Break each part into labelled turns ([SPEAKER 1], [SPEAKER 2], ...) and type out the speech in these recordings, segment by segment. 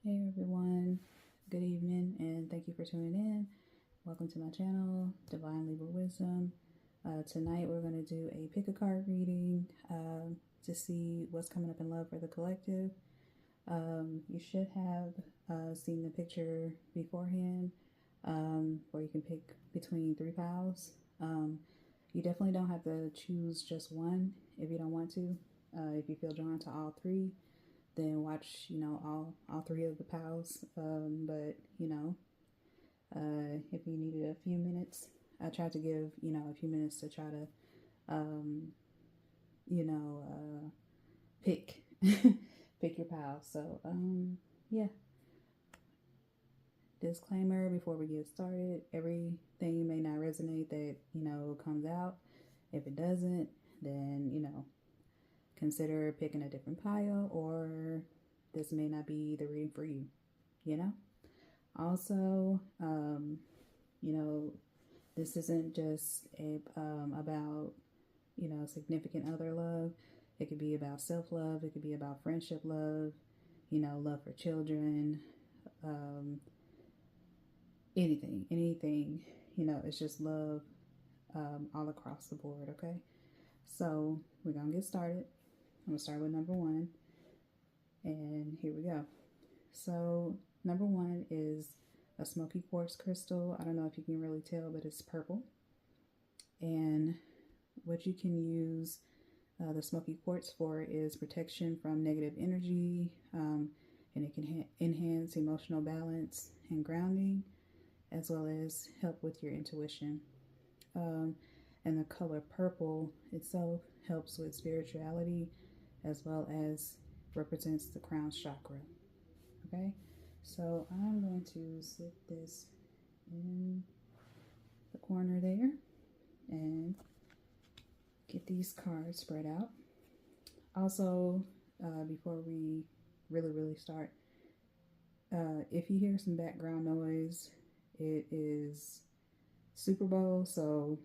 [SPEAKER 1] Hey everyone, good evening, and thank you for tuning in. Welcome to my channel, Divine Libra Wisdom. Tonight we're going to do a pick a card reading to see what's coming up in love for the collective. You should have seen the picture beforehand where you can pick between three piles. You definitely don't have to choose just one if you don't want to. If you feel drawn to all three, then watch, all three of the piles. But if you needed a few minutes, I tried to give, a few minutes to try to, pick, pick your pile. So, yeah. Disclaimer before we get started, everything may not resonate that, comes out. If it doesn't, then, consider picking a different pile, or this may not be the reading for you, Also, this isn't just about, significant other love. It could be about self-love. It could be about friendship love, love for children, anything, it's just love all across the board, okay? So we're going to get started. I'm going to start with number one, and here we go. So number one is a Smokey quartz crystal. I don't know if you can really tell, but it's purple. And what you can use the Smokey quartz for is protection from negative energy, and it can enhance emotional balance and grounding, as well as help with your intuition. And the color purple itself helps with spirituality, as well as represents the crown chakra. Okay, so I'm going to slip this in the corner there and get these cards spread out. Also, before we really start, if you hear some background noise, it is Super Bowl, so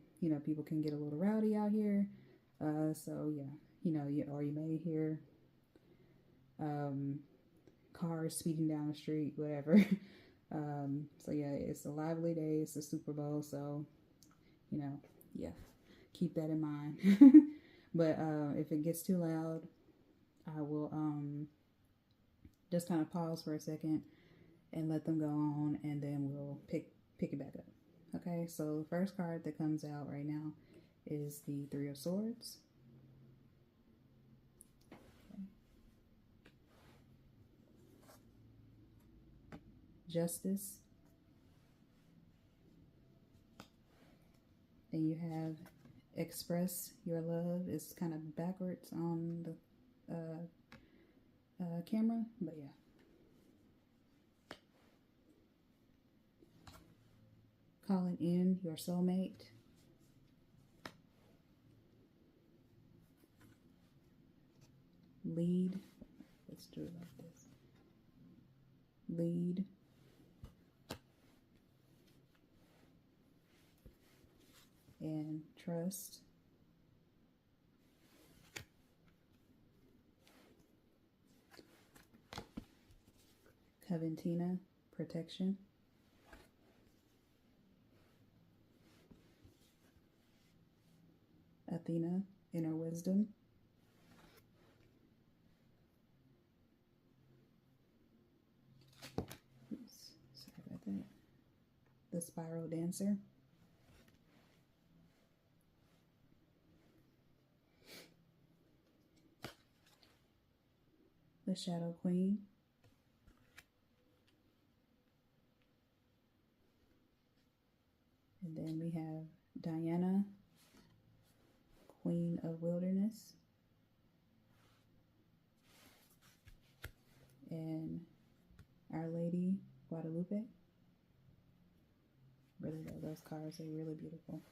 [SPEAKER 1] people can get a little rowdy out here. So yeah, or you may hear cars speeding down the street, whatever. So yeah, it's a lively day. It's the Super Bowl, so yeah, keep that in mind. But if it gets too loud, I will just kind of pause for a second and let them go on, and then we'll pick it back up. Okay, so the first card that comes out right now is the Three of Swords. Okay. Justice. Then you have Express Your Love. It's kind of backwards on the camera, but yeah. Calling in your soulmate. Lead. Let's do it like this. Lead. And trust. Coventina, protection. Athena, inner wisdom. Oops, sorry about that. The spiral dancer. The shadow queen. And then we have Diana, Queen of Wilderness, and Our Lady Guadalupe. Really love those cards. They're really beautiful.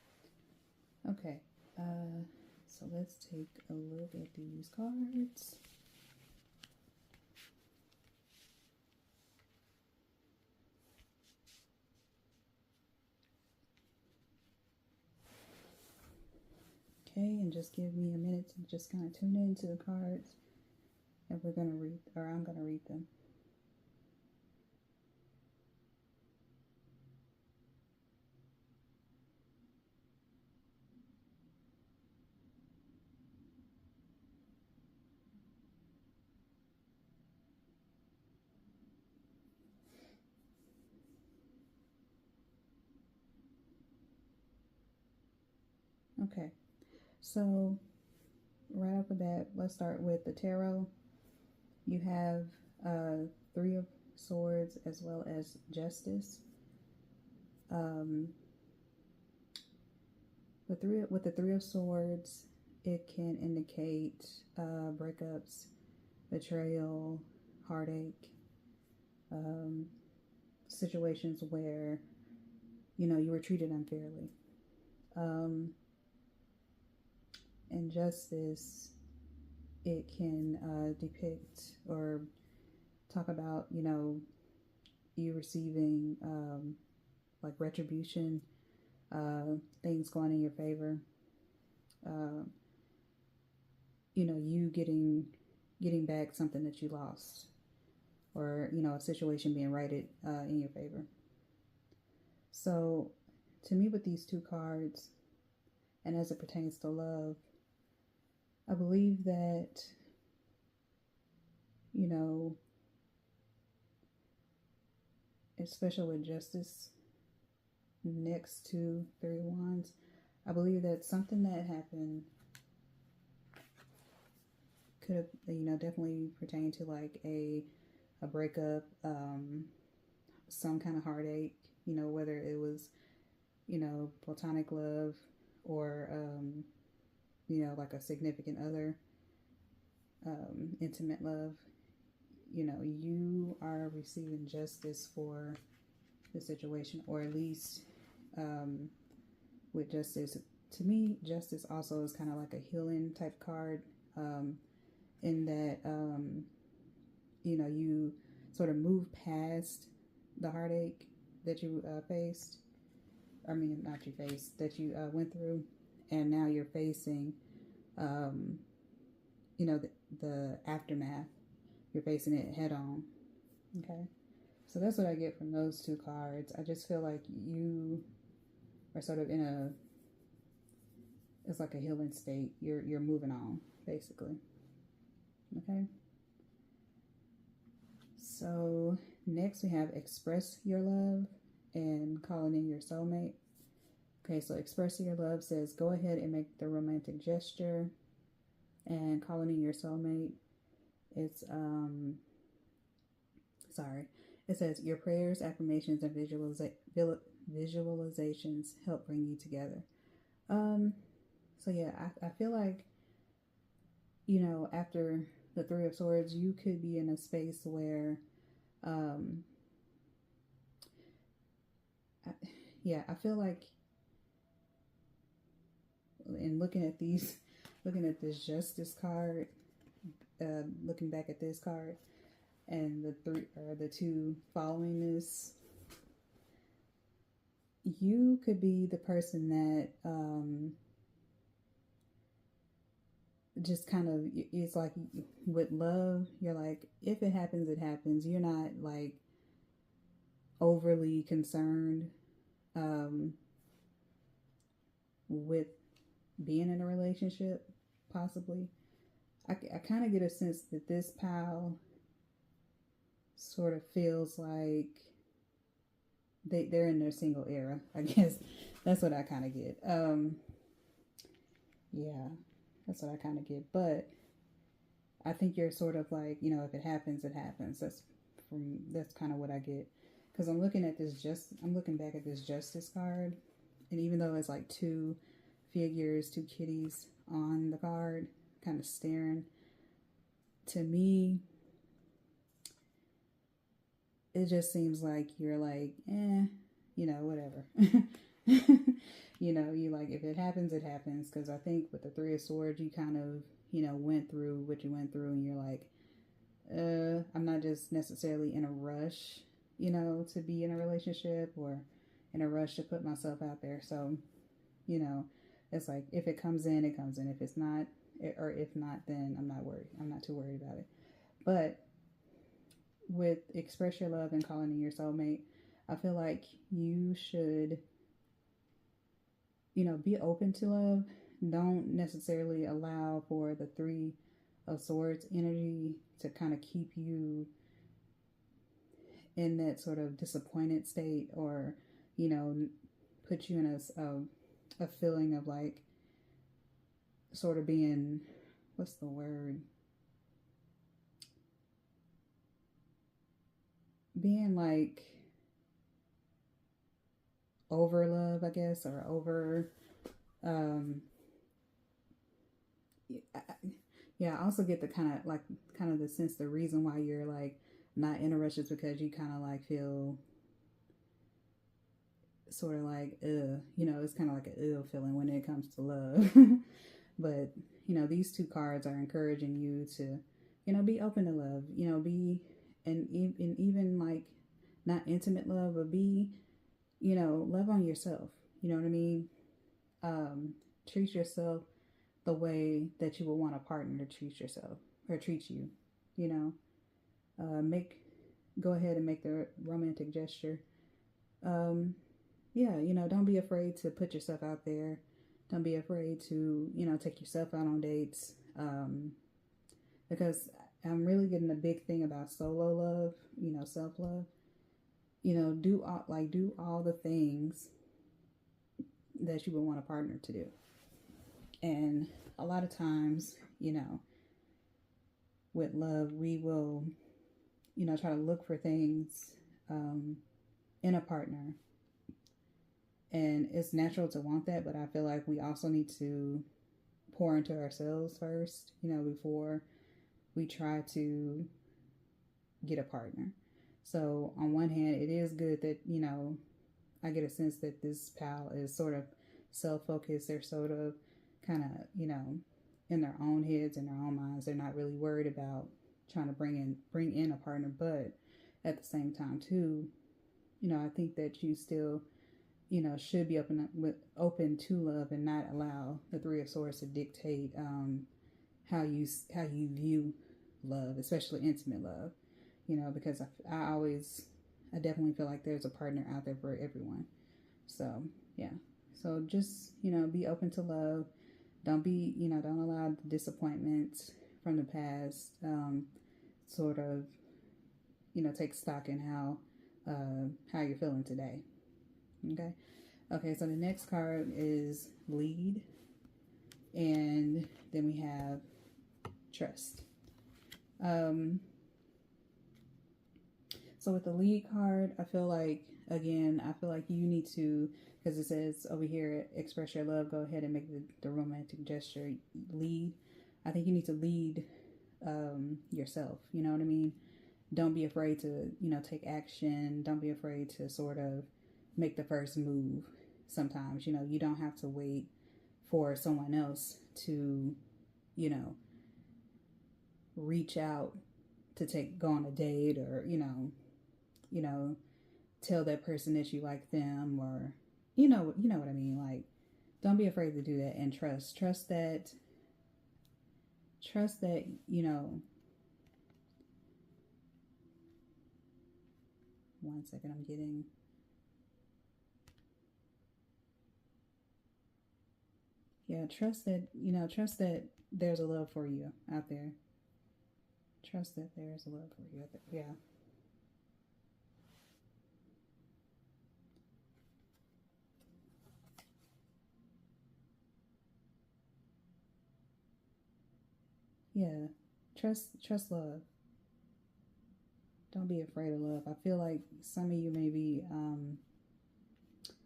[SPEAKER 1] Okay, so let's take a look at these cards. Okay, and just give me a minute to just kind of tune into the cards, and we're going to read, or I'm going to read them. Okay, so right off the bat, let's start with the tarot. You have Three of Swords as well as Justice. With the Three of Swords, it can indicate breakups, betrayal, heartache, situations where you were treated unfairly. And Justice, it can depict or talk about you receiving like retribution, things going in your favor, you getting back something that you lost, or a situation being righted in your favor. So to me, with these two cards, and as it pertains to love, I believe that especially with Justice next to Three of Wands, I believe that something that happened could have definitely pertain to like a breakup, some kind of heartache, whether it was platonic love, or like a significant other, intimate love. You are receiving justice for the situation, or at least with Justice. To me, Justice also is kind of like a healing type card, in that you sort of move past the heartache that you faced. I mean, not you faced, that you went through, and now you're facing the aftermath. You're facing it head on. Okay, so that's what I get from those two cards. I just feel like you are sort of it's like a healing state. You're moving on, basically. Okay, so next we have Express Your Love and Calling in Your Soulmate. Okay, so Express Your Love says go ahead and make the romantic gesture, and Calling in Your Soulmate, it's it says your prayers, affirmations, and visualizations help bring you together. So yeah, I feel like after the Three of Swords, you could be in a space where I feel like, in looking at this Justice card, looking back at this card, and the two following this, you could be the person that just kind of, it's like with love, you're like, if it happens, it happens. You're not like overly concerned with being in a relationship, possibly. I kind of get a sense that this pile sort of feels like they're in their single era. I guess that's what I kind of get. Yeah, that's what I kind of get. But I think you're sort of like, if it happens, it happens. That's kind of what I get. Because I'm looking back at this Justice card, and even though it's like two figures, two kitties on the card, kind of staring, to me, it just seems like you're like, whatever. You like, if it happens, it happens. Because I think with the Three of Swords, you kind of, went through what you went through, and you're like, I'm not just necessarily in a rush, to be in a relationship, or in a rush to put myself out there. So, it's like, if it comes in, it comes in. If it's not, or if not, then I'm not worried. I'm not too worried about it. But with Express Your Love and Calling in Your Soulmate, I feel like you should, be open to love. Don't necessarily allow for the Three of Swords energy to kind of keep you in that sort of disappointed state, or put you in a feeling of like, sort of being, what's the word? Being like over love, I guess, or over, yeah, I also get the kind of the sense, the reason why you're like not in a rush is because you kind of like feel sort of like, it's kind of like an ill feeling when it comes to love. But, these two cards are encouraging you to, be open to love, and even like not intimate love, but be, love on yourself. You know what I mean? Treat yourself the way that you would want a partner to treat yourself or treat you, go ahead and make the romantic gesture. Don't be afraid to put yourself out there. Don't be afraid to, take yourself out on dates. Because I'm really getting a big thing about solo love, self-love. Do all the things that you would want a partner to do. And a lot of times, with love, we will, try to look for things in a partner. And it's natural to want that, but I feel like we also need to pour into ourselves first, before we try to get a partner. So on one hand, it is good that, I get a sense that this pal is sort of self-focused. They're sort of kind of, in their own heads, in their own minds. They're not really worried about trying to bring in a partner. But at the same time, too, I think that you still, should be open to love and not allow the Three of Swords to dictate how you view love, especially intimate love. Because I definitely feel like there's a partner out there for everyone. So yeah, so just be open to love. Don't allow the disappointments from the past sort of take stock in how you're feeling today. Okay, so the next card is lead, and then we have trust. So with the lead card, I feel like you need to, because it says over here, express your love, go ahead and make the romantic gesture. Lead. I think you need to lead yourself. You know what I mean? Don't be afraid to, take action. Don't be afraid to sort of make the first move. Sometimes, you don't have to wait for someone else to, reach out to go on a date, or, tell that person that you like them, or, you know what I mean? Like, don't be afraid to do that, and trust that, one second, I'm getting, trust that there's a love for you out there. Trust that there's a love for you out there. Yeah. Yeah. Trust love. Don't be afraid of love. I feel like some of you may be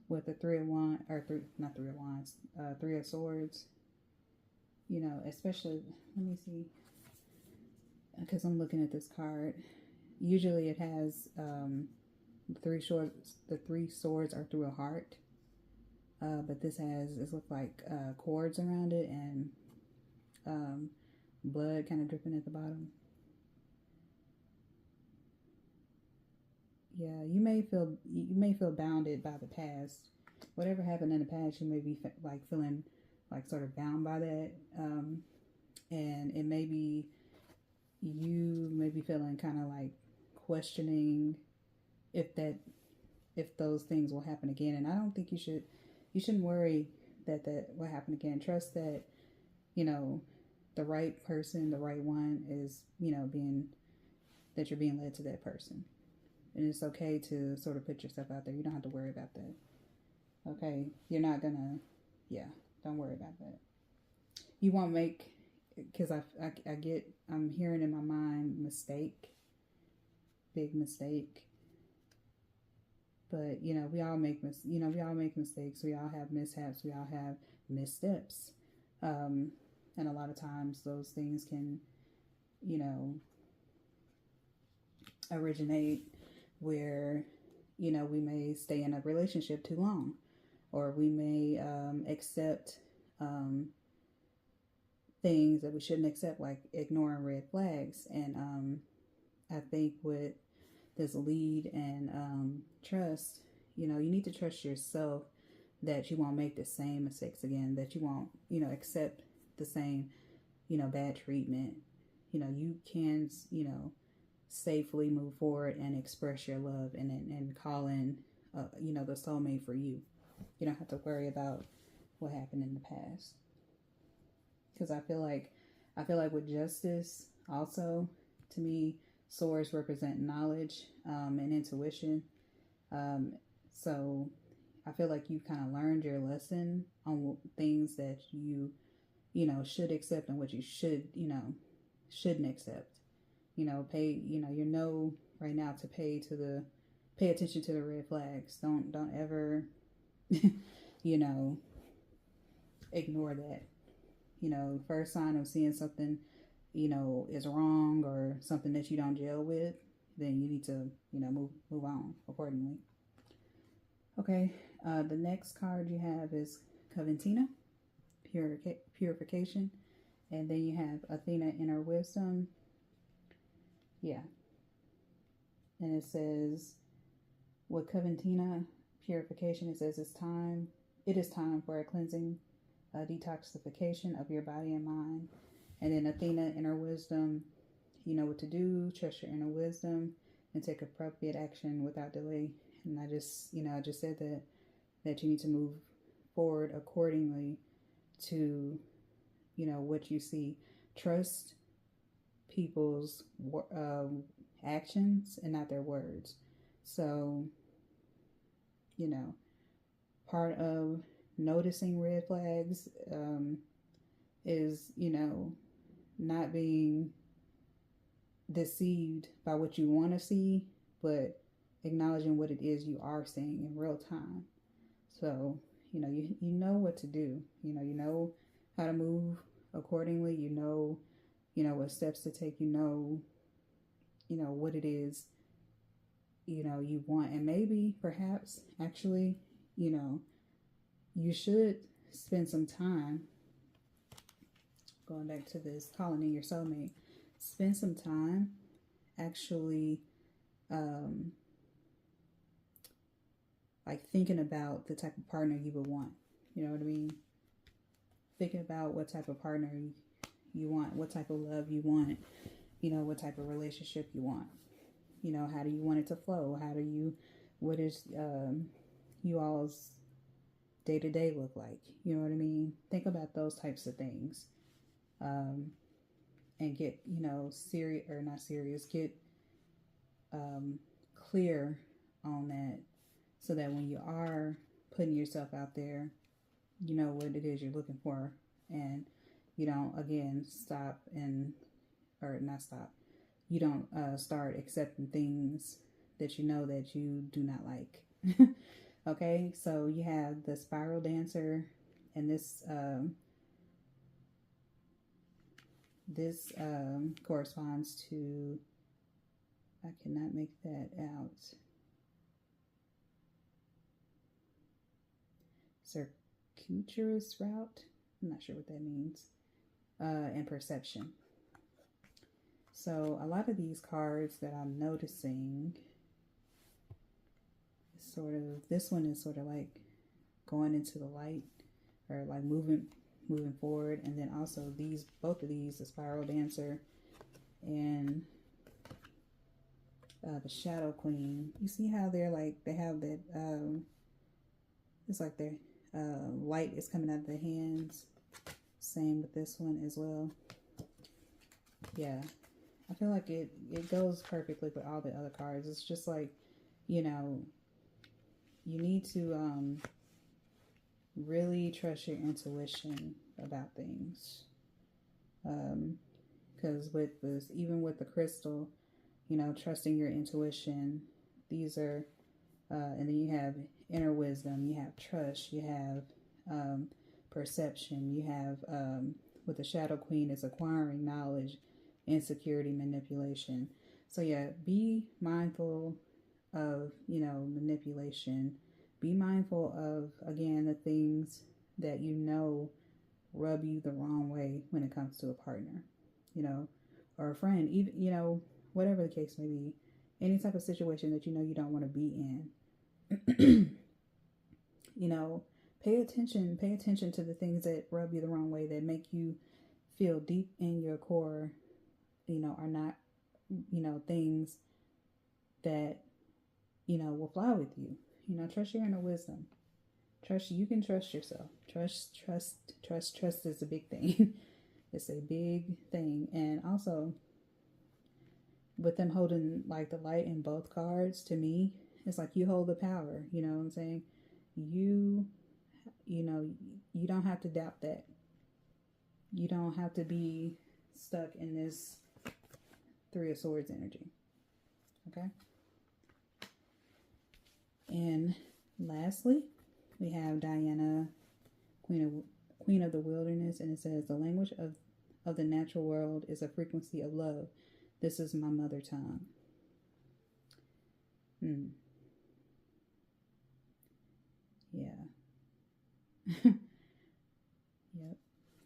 [SPEAKER 1] with the Three of Wands, or not Three of Wands, Three of Swords. Especially, let me see, because I'm looking at this card. Usually it has the three swords are through a heart, but this looks like cords around it, and blood kind of dripping at the bottom. Yeah, you may feel bounded by the past. Whatever happened in the past, you may be feeling like sort of bound by that, and it may be, you may be feeling kind of like questioning if those things will happen again. And I don't think you shouldn't worry that will happen again. Trust that the right person, the right one is that you're being led to that person. And it's okay to sort of put yourself out there. You don't have to worry about that. Okay? You're not gonna, don't worry about that. you won't make, because I'm hearing in my mind mistake, big mistake. But we all make we all make mistakes. We all have mishaps. We all have missteps. And a lot of times those things can, originate where, we may stay in a relationship too long, or we may accept things that we shouldn't accept, like ignoring red flags. And I think with this lead and trust, you need to trust yourself that you won't make the same mistakes again, that you won't, accept the same, bad treatment. You can, safely move forward and express your love and call in, the soulmate for you. You don't have to worry about what happened in the past. Because I feel like with justice also, to me, swords represent knowledge and intuition. So I feel like you kind of learned your lesson on things that you should accept and what you shouldn't accept. Right now to pay attention to the red flags. Don't ever, ignore that. First sign of seeing something, is wrong or something that you don't gel with, then you need to, move on accordingly. Okay, the next card you have is Coventina, purification, and then you have Athena, inner wisdom. Yeah, and it says with Coventina, purification, it says it is time for a cleansing, detoxification of your body and mind. And then Athena, inner wisdom, you know what to do, trust your inner wisdom, and take appropriate action without delay. And I just said that you need to move forward accordingly to, what you see. Trust people's actions and not their words. So, part of noticing red flags is, not being deceived by what you want to see, but acknowledging what it is you are seeing in real time. So, you know what to do. You know how to move accordingly. You know what steps to take. You know what it is, you want. And maybe, perhaps, actually, you should spend some time, going back to this, calling in your soulmate, spend some time actually like thinking about the type of partner you would want. You know what I mean? Thinking about what type of partner you want, what type of love you want, what type of relationship you want. How do you want it to flow? What is you all's day-to-day look like? You know what I mean? Think about those types of things. And get, get clear on that, so that when you are putting yourself out there, you know what it is you're looking for, and you don't, again, you don't start accepting things that that you do not like. Okay, so you have the spiral dancer, and this corresponds to, I cannot make that out, circuitous route. I'm not sure what that means. And perception. So a lot of these cards that I'm noticing, this one is sort of like going into the light, or like moving forward. And then also both of these, the spiral dancer and the shadow queen, you see how they're like, they have that it's like their light is coming out of their hands. Same with this one as well. Yeah, I feel like it goes perfectly with all the other cards. It's just like, you need to really trust your intuition about things. Because with this, even with the crystal, you know, trusting your intuition, these are, and then you have inner wisdom, you have trust, you have perception, you have, with the Shadow Queen, is acquiring knowledge, insecurity, manipulation. So yeah, be mindful of, you know, manipulation. Be mindful of, again, the things that you know rub you the wrong way when it comes to a partner, you know, or a friend, even, you know, whatever the case may be, any type of situation that you know you don't want to be in. You know, pay attention to the things that rub you the wrong way, that make you feel deep in your core, you know, are not, you know, things that, you know, will fly with you. You know, trust your inner wisdom. Trust, you can trust yourself. Trust is a big thing. It's a big thing. And also, with them holding like the light in both cards, to me, it's like you hold the power. You know what I'm saying? You know, you don't have to doubt that. You don't have to be stuck in this Three of Swords energy. Okay? And lastly, we have Diana, Queen of the Wilderness, and it says, the language of the natural world is a frequency of love. This is my mother tongue. Yeah. Yep.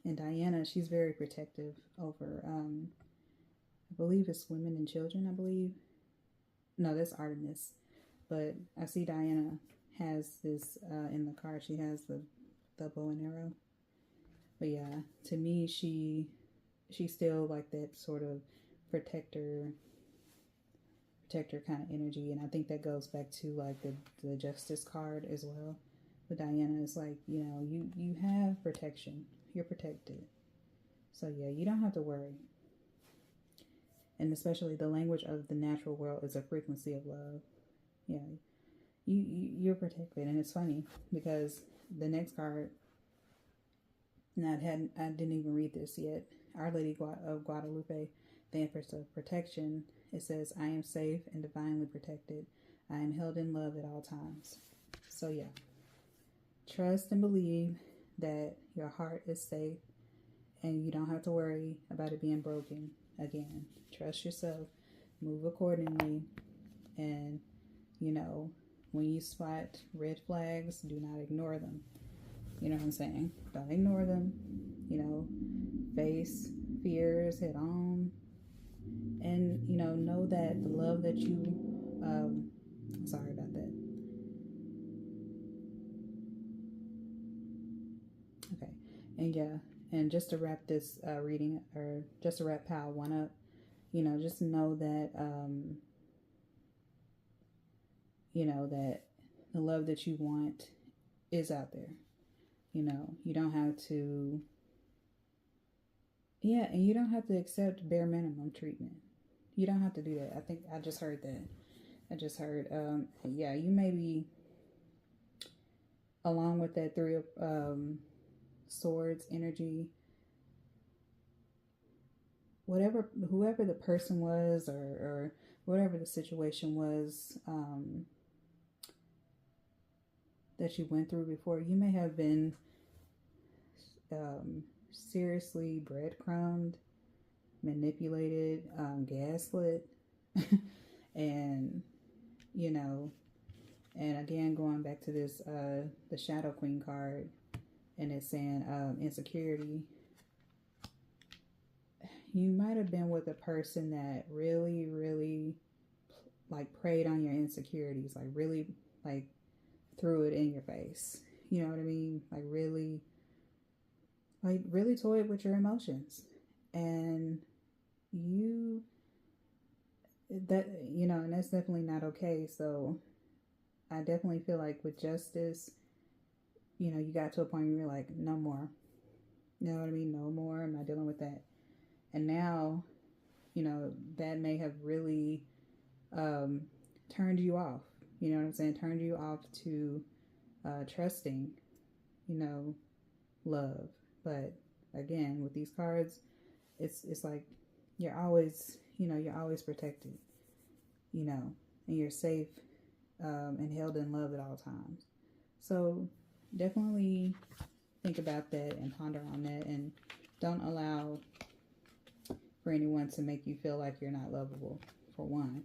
[SPEAKER 1] And Diana, she's very protective over, I believe it's women and children, I believe. No, that's Artemis. But I see Diana has this in the card. She has the bow and arrow. But yeah, to me, she's still like that sort of protector kind of energy. And I think that goes back to like the Justice card as well. But Diana is like, you know, you have protection. You're protected. So yeah, you don't have to worry. And especially the language of the natural world is a frequency of love. Yeah, you're protected. And it's funny because the next card, I didn't even read this yet. Our Lady of Guadalupe, the Empress of Protection. It says, I am safe and divinely protected. I am held in love at all times. So yeah, trust and believe that your heart is safe and you don't have to worry about it being broken again. Trust yourself, move accordingly, and, you know, when you spot red flags, do not ignore them. You know what I'm saying? Don't ignore them. You know, face fears head on. And, you know that the love that you, sorry about that. Okay. And yeah, and just to wrap this reading, or just to wrap Pile 1 up, you know, just know that, you know, that the love that you want is out there. You know, you don't have to, yeah, and you don't have to accept bare minimum treatment. You don't have to do that. I think I just heard that. Yeah, you may be, along with that Three of Swords energy, whoever the person was, or whatever the situation was, that you went through before, you may have been seriously breadcrumbed, manipulated, gaslit, and, you know, and again, going back to this, the Shadow Queen card, and it's saying insecurity. You might have been with a person that really, really, like, preyed on your insecurities, like, really, like, threw it in your face. You know what I mean? Like, really toyed with your emotions. And and that's definitely not okay. So I definitely feel like with Justice, you know, you got to a point where you're like, no more. You know what I mean? No more. I'm not dealing with that. And now, you know, that may have really turned you off. You know what I'm saying? Turned you off to trusting, you know, love. But again, with these cards, it's like you're always, you're always protected, and you're safe, and held in love at all times. So definitely think about that and ponder on that, and don't allow for anyone to make you feel like you're not lovable, for one.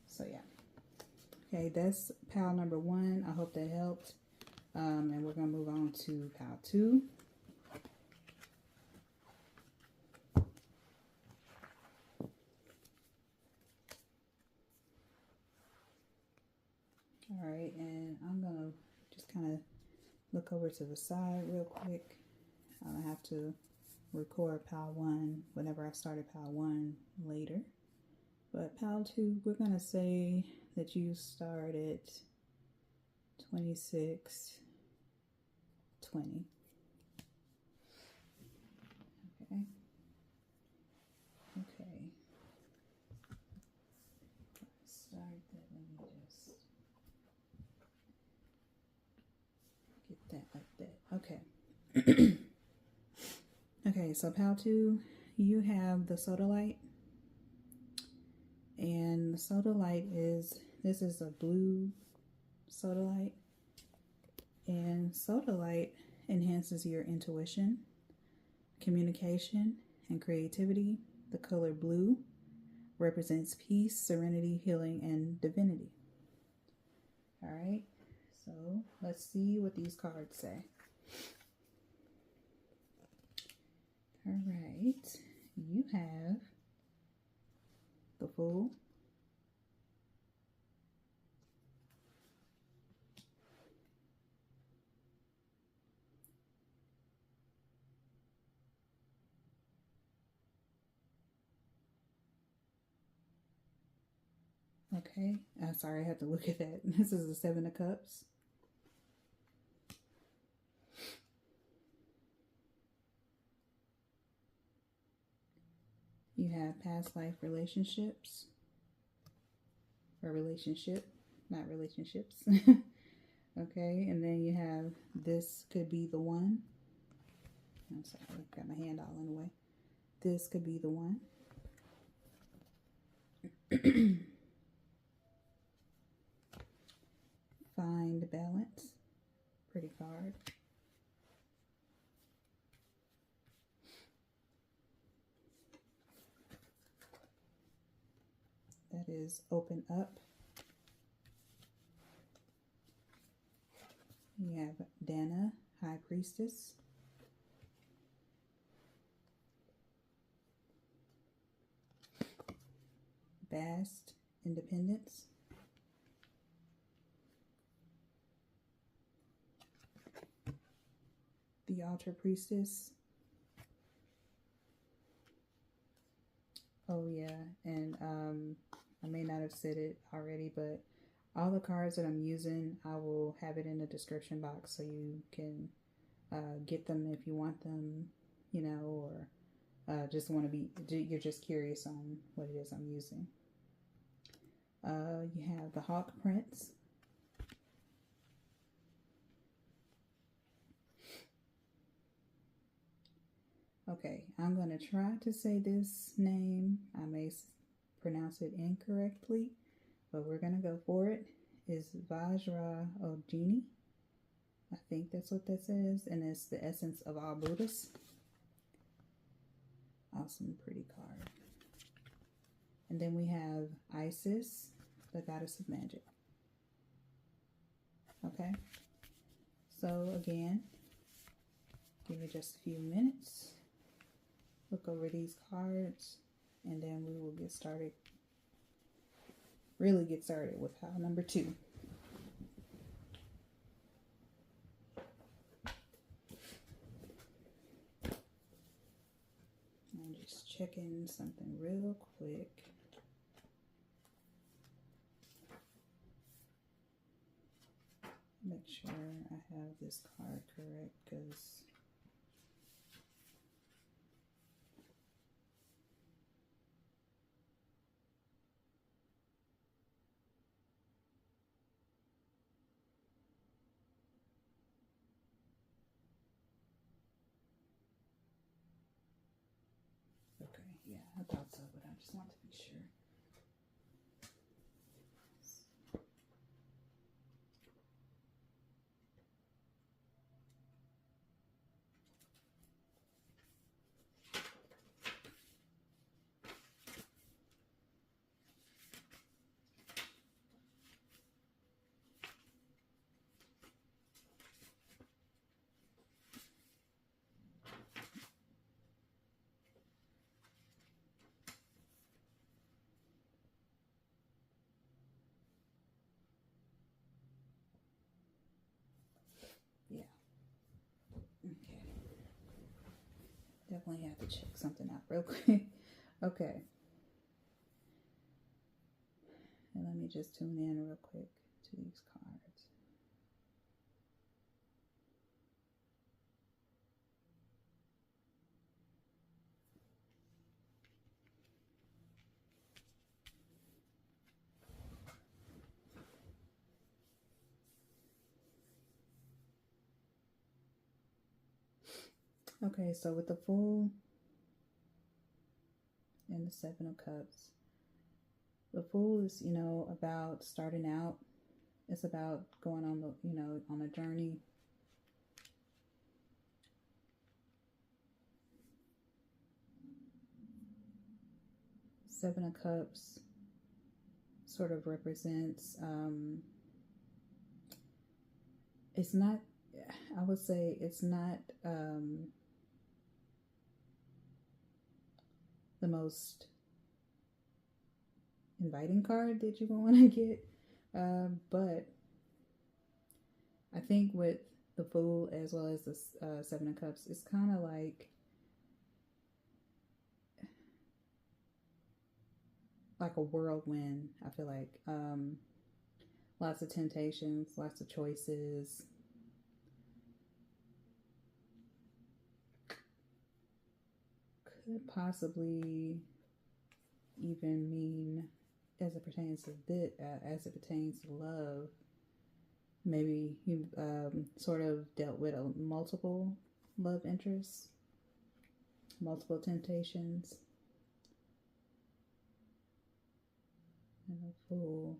[SPEAKER 1] So yeah. Okay, that's pile number 1. I hope that helped. And we're going to move on to pile 2. All right, and I'm going to just kind of look over to the side real quick. I have to record pile 1 whenever I started pile 1 later. But pile 2, we're going to say that you started 26, 20. Okay. Okay. Start that. Let me just get that like that. Okay. Okay, so pile 2, you have the Sodalite. And the Sodalite this is a blue Sodalite. And Sodalite enhances your intuition, communication, and creativity. The color blue represents peace, serenity, healing, and divinity. All right, so let's see what these cards say. All right, you have the Fool, okay, sorry, I had to look at that. This is the 7 of Cups. You have past life relationships, or relationship, not relationships. Okay, and then you have this could be the one. I'm sorry, I've got my hand all in the way. This could be the one. Find balance. Pretty card. That is open up. You have Dana, High Priestess. Vast, Independence. The Altar Priestess. Oh yeah, and I may not have said it already, but all the cards that I'm using, I will have it in the description box so you can get them if you want them, or just want to be, you're just curious on what it is I'm using. You have the Hawk Prince. Okay, I'm going to try to say this name. I may pronounce it incorrectly, but we're going to go for it. Is Vajrayogini. I think that's what that says. And it's the essence of all Buddhists. Awesome, pretty card. And then we have Isis, the goddess of magic. Okay. So again, give me just a few minutes. Look over these cards, and then we will get started. Really get started with pile number 2. I'm just checking something real quick. Make sure I have this card correct, because just want to be sure. Definitely have to check something out real quick. Okay. And let me just tune in real quick to these cards. Okay, so with the Fool and the Seven of Cups, the Fool is, you know, about starting out. It's about going on the, you know, on a journey. Seven of Cups sort of represents, it's not, I would say it's not, the most inviting card that you want to get, but I think with the Fool as well as the Seven of Cups, it's kind of like a whirlwind. I feel like lots of temptations, lots of choices. Could possibly even mean, as it pertains to as it pertains to love, maybe you sort of dealt with multiple love interests, multiple temptations. And a Fool,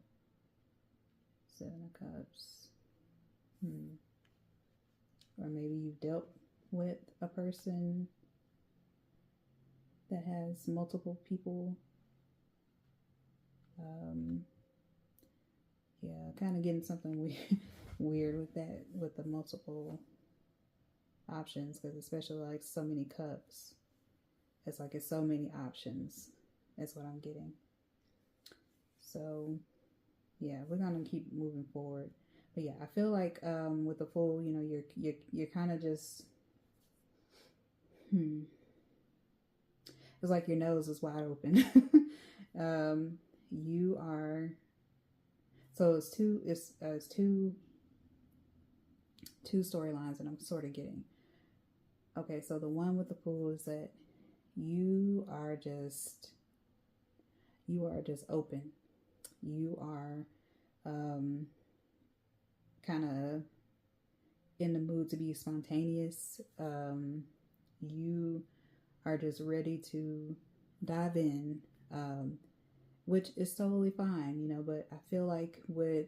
[SPEAKER 1] Seven of Cups. Or maybe you've dealt with a person that has multiple people. Yeah, kind of getting something weird with that, with the multiple options, because especially like so many cups, it's like it's so many options. That's what I'm getting. So yeah, we're gonna keep moving forward. But yeah, I feel like with the Fool, you know, you're kind of just it's like your nose is wide open. You are, so it's two storylines that I'm sort of getting. Okay, so the one with the Fool is that you are just open. You are kind of in the mood to be spontaneous. You are just ready to dive in, which is totally fine, you know, but I feel like when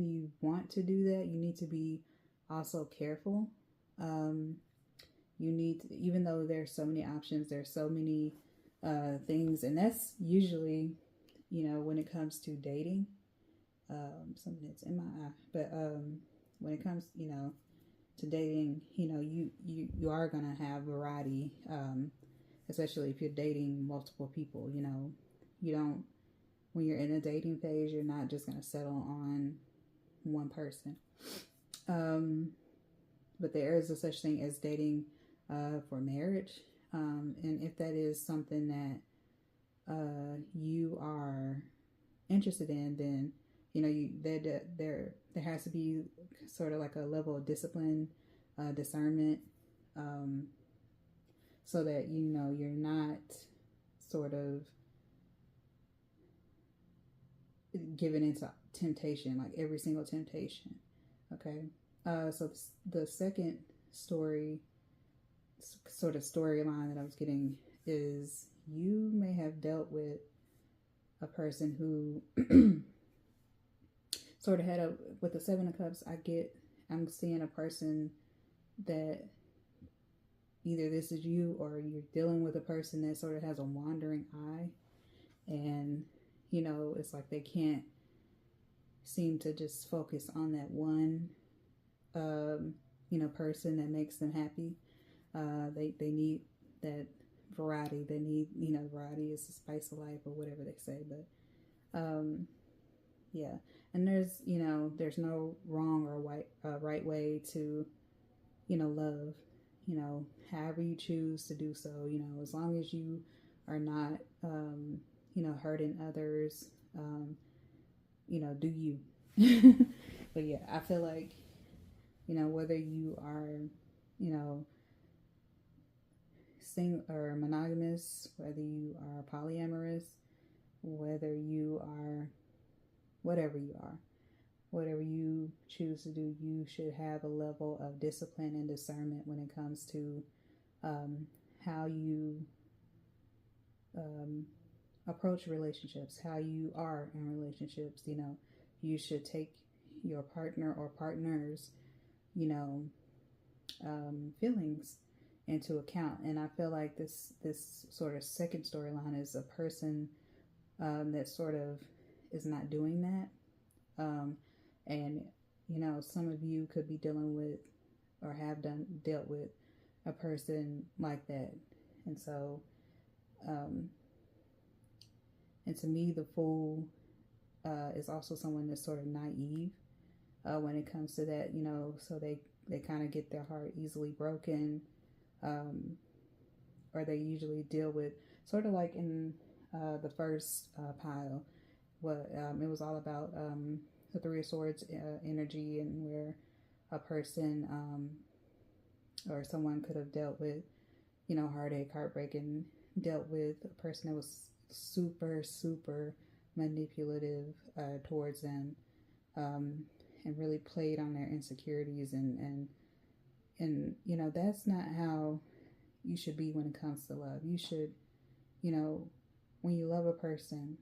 [SPEAKER 1] you want to do that, you need to be also careful. You need to, even though there's so many options, there's so many things, and that's usually, you know, when it comes to dating, something that's in my eye, but when it comes, you know, to dating, you know, you are gonna have variety, especially if you're dating multiple people. You know, you don't, when you're in a dating phase, you're not just gonna settle on one person. But there is a such thing as dating for marriage, and if that is something that you are interested in, then you know there has to be sort of like a level of discipline, discernment, so that you know you're not sort of given into temptation, like every single temptation. Okay, so the second story sort of storyline that I was getting is you may have dealt with a person who sort of with the Seven of Cups. I'm seeing a person that either this is you or you're dealing with a person that sort of has a wandering eye, and it's like they can't seem to just focus on that one person that makes them happy. They need that variety. They need, variety is the spice of life or whatever they say. But yeah, and there's no wrong or right way to love. However you choose to do so. As long as you are not hurting others. Do you. But yeah, I feel like whether you are single or monogamous, whether you are polyamorous, whether you are whatever you choose to do, you should have a level of discipline and discernment when it comes to how you approach relationships, how you are in relationships. You should take your partner or partners feelings into account. And I feel like this sort of second storyline is a person that sort of is not doing that, and some of you could be dealing with or have dealt with a person like that. And so and to me, the Fool is also someone that's sort of naive when it comes to that, so they kind of get their heart easily broken, or they usually deal with sort of like in the first pile, it was all about the Three of Swords energy, and where a person or someone could have dealt with, heartache, heartbreak, and dealt with a person that was super, super manipulative towards them, and really played on their insecurities, and that's not how you should be when it comes to love. You should, when you love a person,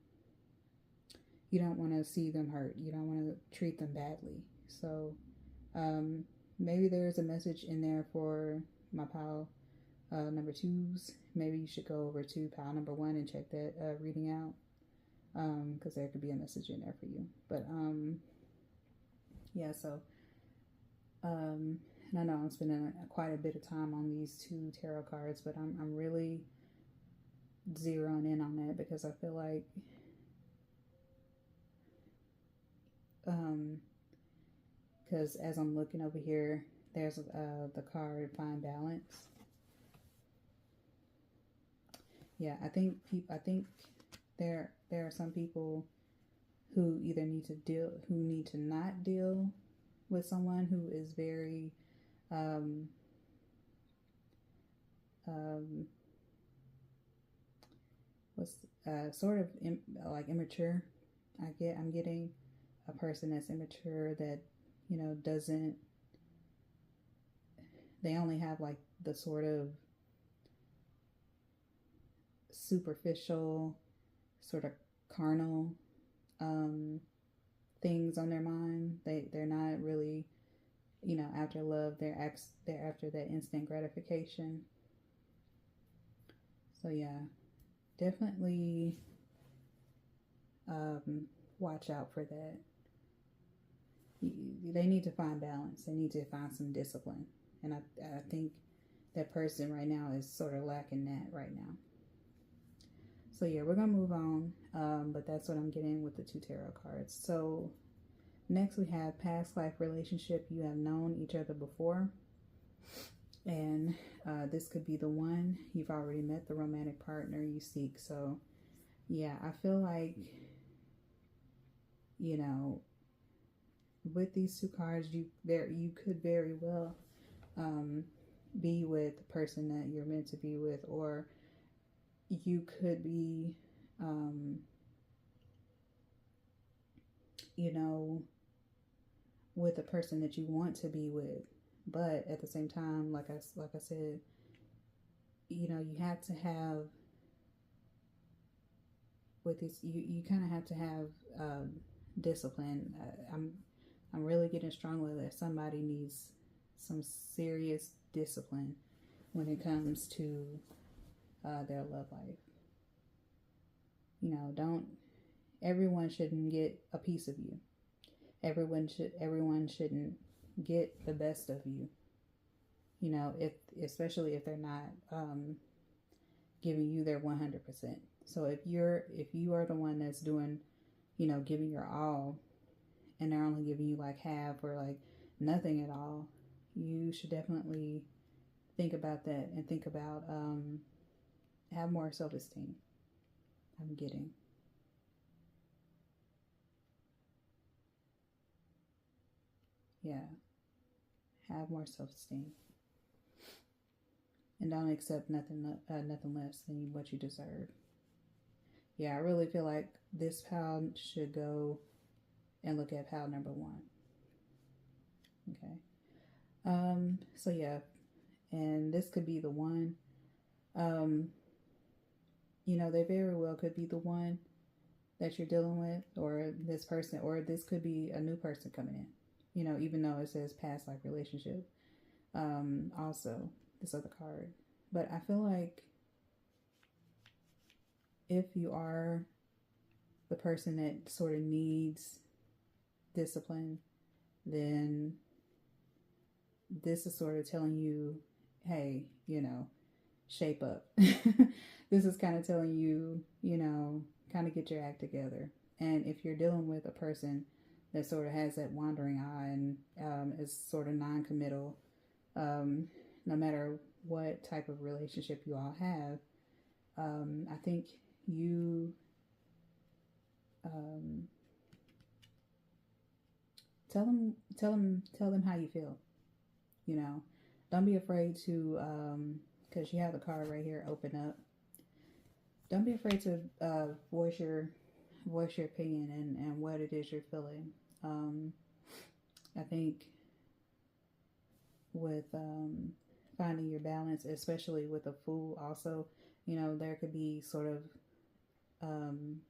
[SPEAKER 1] you don't want to see them hurt. You don't want to treat them badly. So maybe there's a message in there for my pile number twos. Maybe you should go over to pile number one and check that reading out, because there could be a message in there for you. But yeah, so and I know I'm spending quite a bit of time on these two tarot cards, but I'm really zeroing in on that because I feel like because as I'm looking over here, there's the card Find Balance. Yeah, I think there are some people who either need to not deal with someone who is very sort of like immature. I'm getting a person that's immature that doesn't. They only have like the sort of superficial, sort of carnal things on their mind. They're not really after love. They're after that instant gratification. So yeah, definitely watch out for that. They need to find balance. They need to find some discipline, and I think that person right now is sort of lacking that right now. So yeah, we're gonna move on, but that's what I'm getting with the two tarot cards. So next we have past life relationship. You have known each other before, and this could be the one. You've already met the romantic partner you seek. So yeah, I feel like with these two cards, you could very well be with the person that you're meant to be with, or you could be with the person that you want to be with, but at the same time, like I said, you know, you have to have with this, you kind of have to have discipline. I'm really getting strongly that somebody needs some serious discipline when it comes to their love life. You know, don't everyone shouldn't get a piece of you. Everyone shouldn't get the best of you. You know, if especially if they're not giving you their 100%. So if you are the one that's doing, you know, giving your all, and they're only giving you like half or like nothing at all, you should definitely think about that and think about have more self-esteem. I'm getting. Yeah, have more self-esteem, and don't accept nothing less than what you deserve. Yeah, I really feel like this pile should go and look at pile number 1. Okay. So yeah, and this could be the one. You know, they very well could be the one that you're dealing with, or this person, or this could be a new person coming in. You know, even though it says past life relationship. Also, this other card. But I feel like if you are the person that sort of needs discipline, then this is sort of telling you, hey, you know, shape up. This is kind of telling you, you know, kind of get your act together. And if you're dealing with a person that sort of has that wandering eye and is sort of non-committal, no matter what type of relationship you all have, I think you tell them how you feel. You know, don't be afraid to, because you have the card right here, open up. Don't be afraid to voice your opinion and what it is you're feeling. I think with finding your balance, especially with a Fool, also, you know, there could be sort of, I'm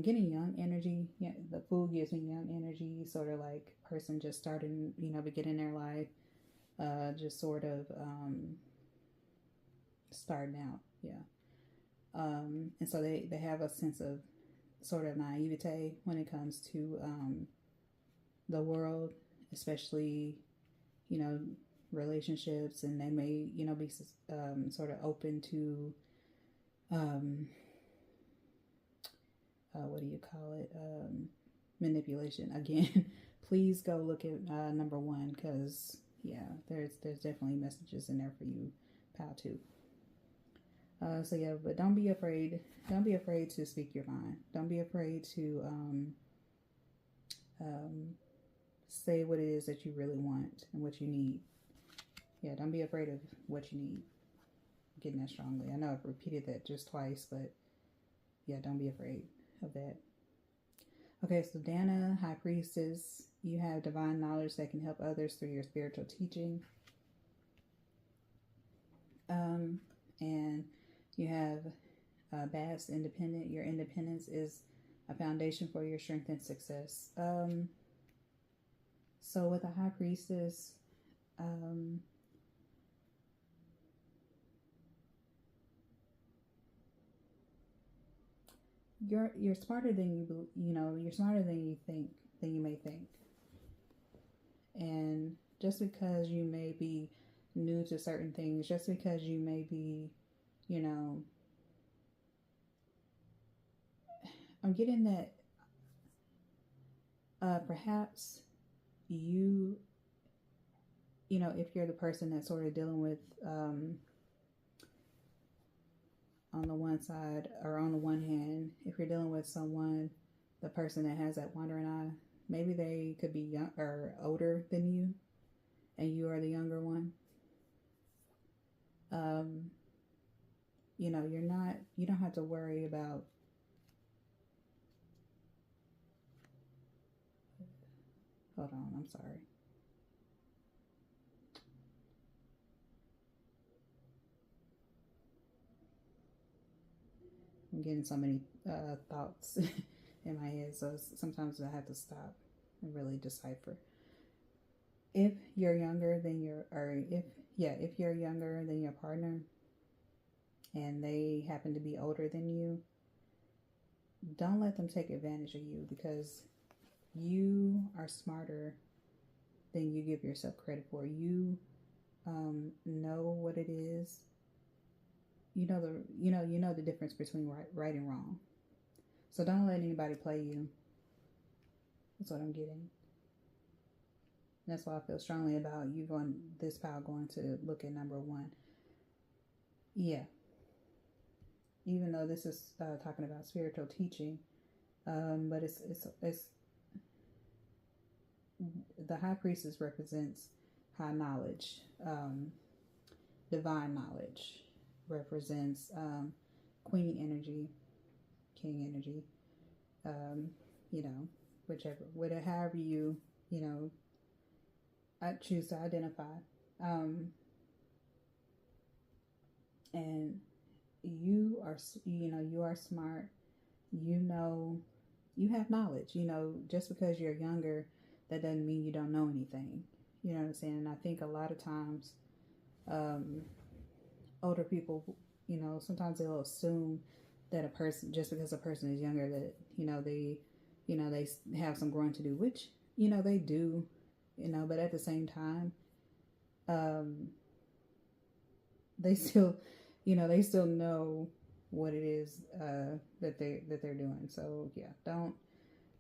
[SPEAKER 1] getting young energy. Yeah, the Fool gives me young energy, sort of like person just starting, you know, beginning their life, just sort of starting out. Yeah. And so they have a sense of sort of naivete when it comes to the world, especially, you know, relationships, and they may, you know, be sort of open to what do you call it, manipulation. Again, please go look at number 1, because yeah, there's definitely messages in there for you, pal 2. So yeah, but don't be afraid to speak your mind. Don't be afraid to say what it is that you really want and what you need. Yeah, don't be afraid of what you need. I'm getting that strongly. I know I've repeated that just twice, but yeah, don't be afraid of that. Okay, so Dana, High Priestess, you have divine knowledge that can help others through your spiritual teaching. And you have Bass, Independent. Your independence is a foundation for your strength and success. So with a High Priestess, you're smarter than you're smarter than you may think. And just because you may be new to certain things, just because you may be, you know, I'm getting that perhaps you know, if you're the person that's sort of dealing with on the one side, or on the one hand, if you're dealing with someone, the person that has that wandering eye, maybe they could be young or older than you, and you are the younger one. You know, you don't have to worry about, hold on, I'm sorry. I'm getting so many thoughts in my head, so sometimes I have to stop and really decipher. If you're younger than if you're younger than your partner and they happen to be older than you, don't let them take advantage of you, because you are smarter than you give yourself credit for. You know what it is. You know the difference between right and wrong. So don't let anybody play you. That's what I'm getting. That's why I feel strongly about you going to look at number 1. Yeah. Even though this is talking about spiritual teaching, but it's the high priestess represents high knowledge, divine knowledge, represents queen energy, king energy, however you I choose to identify. And you are smart. You have knowledge. Just because you're younger, that doesn't mean you don't know anything. You know what I'm saying? And I think a lot of times, older people, sometimes they'll assume that a person, just because a person is younger, that, they have some growing to do, which, they do, but at the same time, they still, they still know what it is, that they're doing. So yeah, don't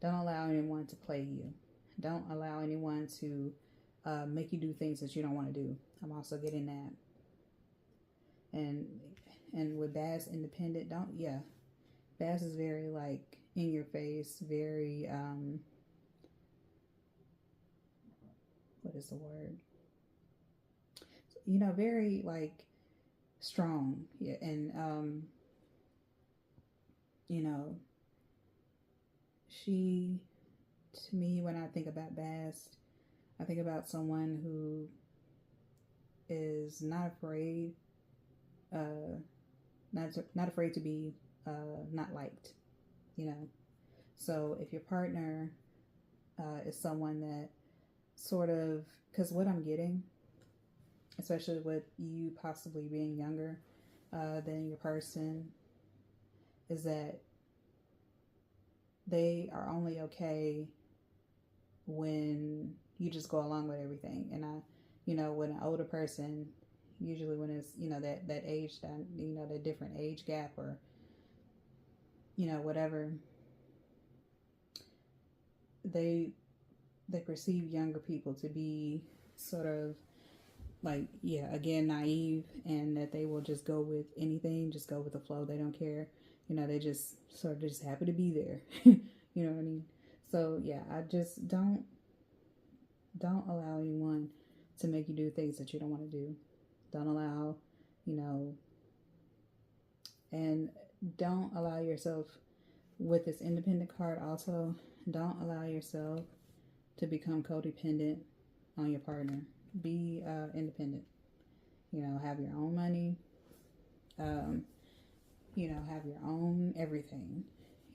[SPEAKER 1] allow anyone to play you. Don't allow anyone to, make you do things that you don't want to do. I'm also getting that. And with Bass independent, Bass is very like in your face, very what is the word? Very like strong. Yeah, and she, to me, when I think about Bass, I think about someone who is not afraid, not afraid to be not liked, So if your partner is someone that sort of, because what I'm getting, especially with you possibly being younger than your person, is that they are only okay when you just go along with everything. And when an older person, usually when it's, that age, that different age gap, or, whatever, they perceive younger people to be sort of like, again, naive, and that they will just go with anything, just go with the flow. They don't care. They just sort of just happy to be there. You know what I mean? So yeah, I just don't allow anyone to make you do things that you don't want to do. Don't allow, and don't allow yourself, with this independent card also, don't allow yourself to become codependent on your partner. Be independent. Have your own money. Have your own everything.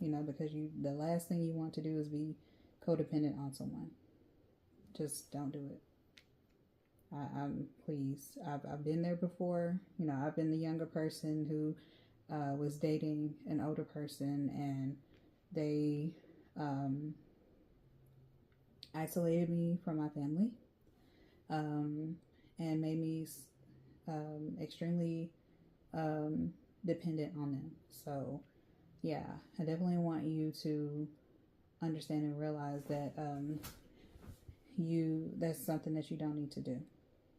[SPEAKER 1] Because the last thing you want to do is be codependent on someone. Just don't do it. Please. I've been there before. I've been the younger person who was dating an older person, and they isolated me from my family, and made me extremely dependent on them. So yeah, I definitely want you to understand and realize that that's something that you don't need to do.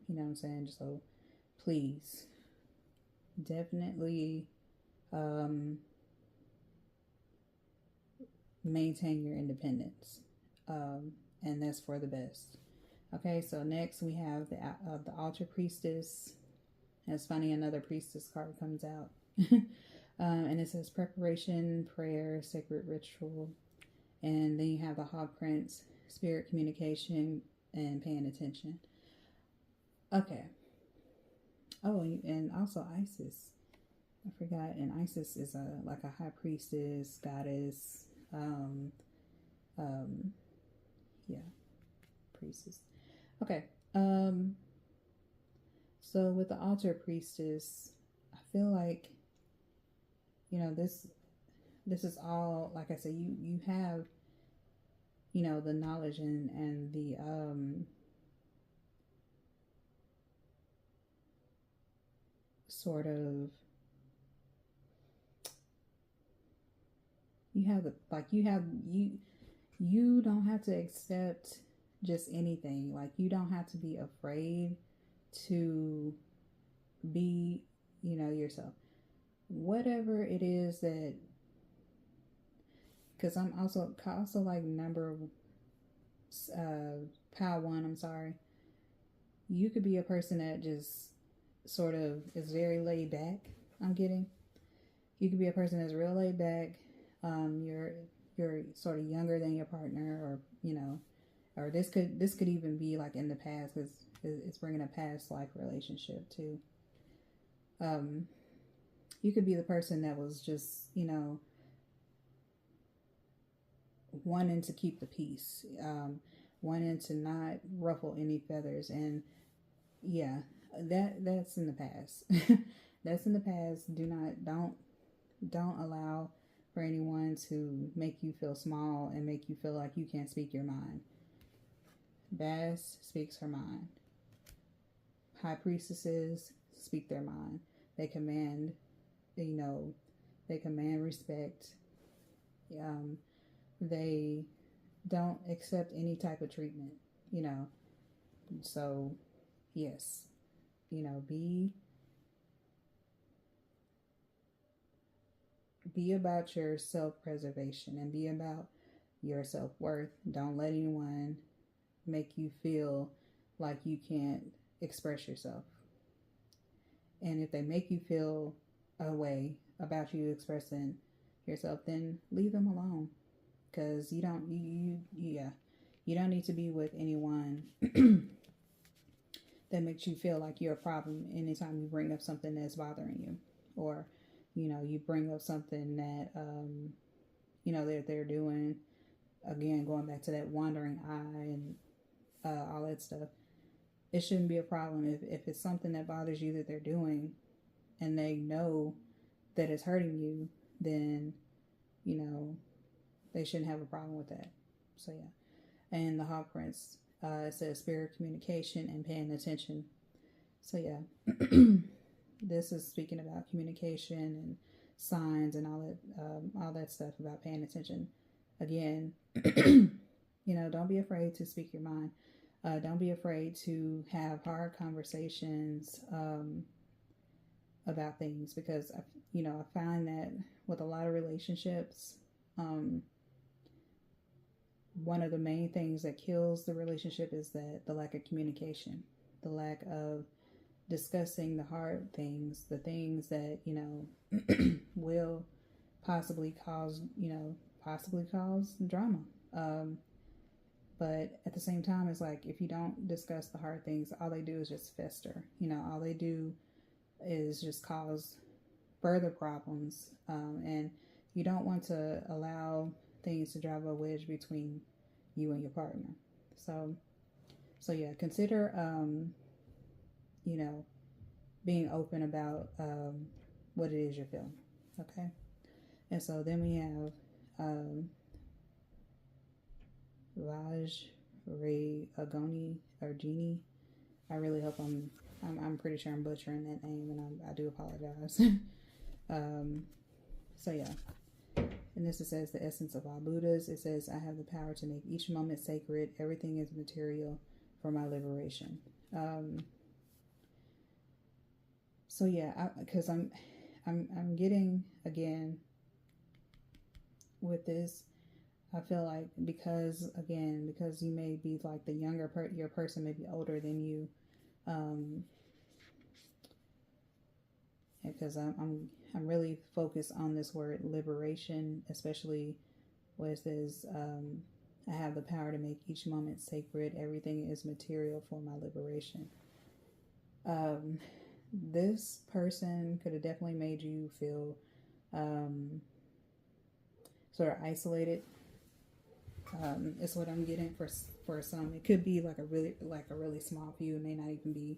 [SPEAKER 1] You know what I'm saying? So please, definitely maintain your independence, and that's for the best. Okay, so next we have the altar priestess. And it's funny, another priestess card comes out. And it says preparation, prayer, sacred ritual. And then you have the Hog Prince, spirit communication, and paying attention. Okay. Oh, and also Isis. I forgot. And Isis is like a high priestess, goddess. Yeah, priestess. Okay. So with the altar priestess, I feel like, this is all, like I said, you have, the knowledge and the sort of, you have the, like, you don't have to accept just anything. Like, you don't have to be afraid to be, yourself. Whatever it is that, because I'm also like number pile 1, I'm sorry. You could be a person that just sort of is very laid back. I'm getting. You could be a person that's real laid back. You're sort of younger than your partner, or or this could even be like in the past, because it's bringing a past life relationship too. You could be the person that was just wanting to keep the peace, wanting to not ruffle any feathers, and yeah, that's in the past. That's in the past. Don't allow for anyone to make you feel small and make you feel like you can't speak your mind. Bass speaks her mind. High priestesses speak their mind. They command, they command respect. They don't accept any type of treatment, So, yes, be about your self-preservation and be about your self-worth. Don't let anyone make you feel like you can't express yourself. And if they make you feel a way about you expressing yourself, then leave them alone. Because you don't need to be with anyone that makes you feel like you're a problem anytime you bring up something that's bothering you, or you bring up something that they're doing. Again, going back to that wandering eye and all that stuff, it shouldn't be a problem. If it's something that bothers you that they're doing, and they know that it's hurting you, then they shouldn't have a problem with that. So yeah. And the Hawk Prince, it says spirit communication and paying attention. So yeah. This is speaking about communication and signs and all that stuff about paying attention. Again, don't be afraid to speak your mind. Don't be afraid to have hard conversations about things, because I find that with a lot of relationships, one of the main things that kills the relationship is that the lack of communication, the lack of discussing the hard things, the things that will possibly cause drama. But at the same time, it's like, if you don't discuss the hard things, all they do is just fester. All they do is just cause further problems, and you don't want to allow things to drive a wedge between you and your partner. So yeah, consider being open about what it is you're feeling. Okay. And so then we have Vaj Agoni or Genie. I really hope I'm pretty sure I'm butchering that name, and I do apologize. So yeah. And this, it says the essence of all Buddhas. It says, I have the power to make each moment sacred. Everything is material for my liberation. So yeah, because I'm getting, again, with this, I feel like because you may be like the younger your person may be older than you, because I'm really focused on this word liberation, especially where it says, I have the power to make each moment sacred. Everything is material for my liberation. this person could have definitely made you feel sort of isolated. Is what I'm getting for some. It could be like a really small view. It may not even be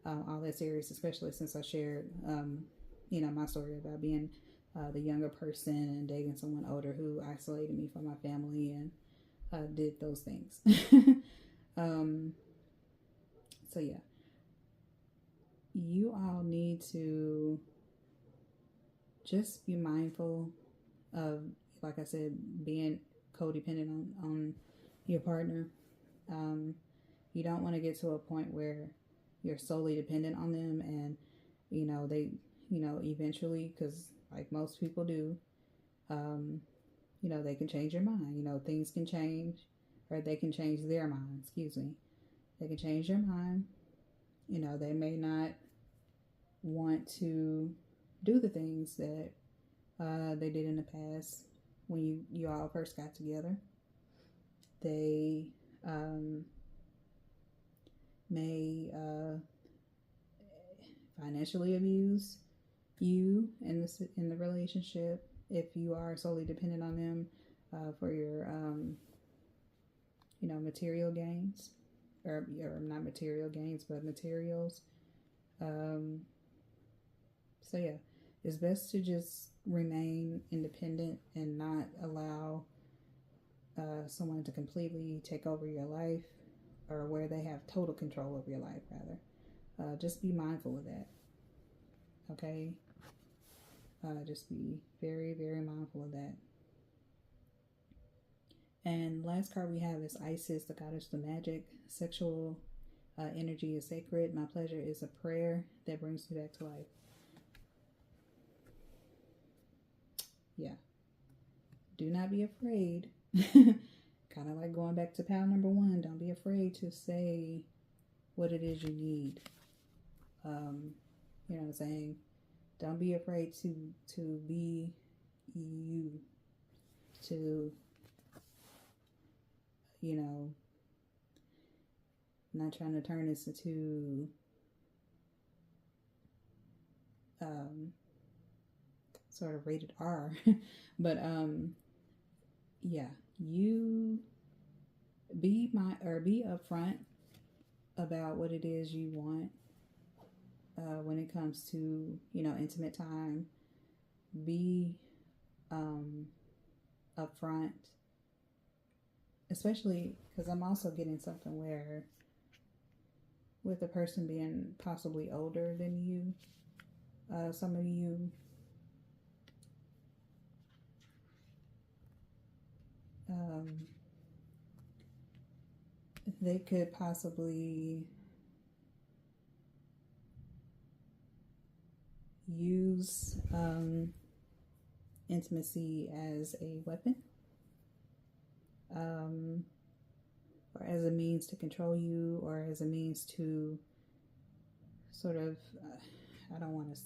[SPEAKER 1] all that serious, especially since I shared my story about being the younger person and dating someone older who isolated me from my family and did those things. So yeah, you all need to just be mindful of, like I said, being codependent on your partner. You don't want to get to a point where you're solely dependent on them, and they eventually, because like most people do, they can change your mind. Things can change, or they can change their mind. Excuse me. They can change their mind. They may not want to do the things that they did in the past when you all first got together. They may financially abuse you in the relationship if you are solely dependent on them for your material gains, or not material gains but materials. So yeah, it's best to just remain independent and not allow someone to completely take over your life, or where they have total control over your life, rather. Just be mindful of that. Okay? Just be very, very mindful of that. And last card we have is Isis, the goddess of magic. Sexual energy is sacred. My pleasure is a prayer that brings me back to life. Yeah. Do not be afraid. Kind of like going back to pal number 1. Don't be afraid to say what it is you need. You know what I'm saying? Don't be afraid to be you. To, not trying to turn this into sort of rated R. But yeah, you be upfront about what it is you want when it comes to intimate time. Be upfront, especially because I'm also getting something where, with the person being possibly older than you, some of you they could possibly use intimacy as a weapon, or as a means to control you, or as a means to sort of I don't want to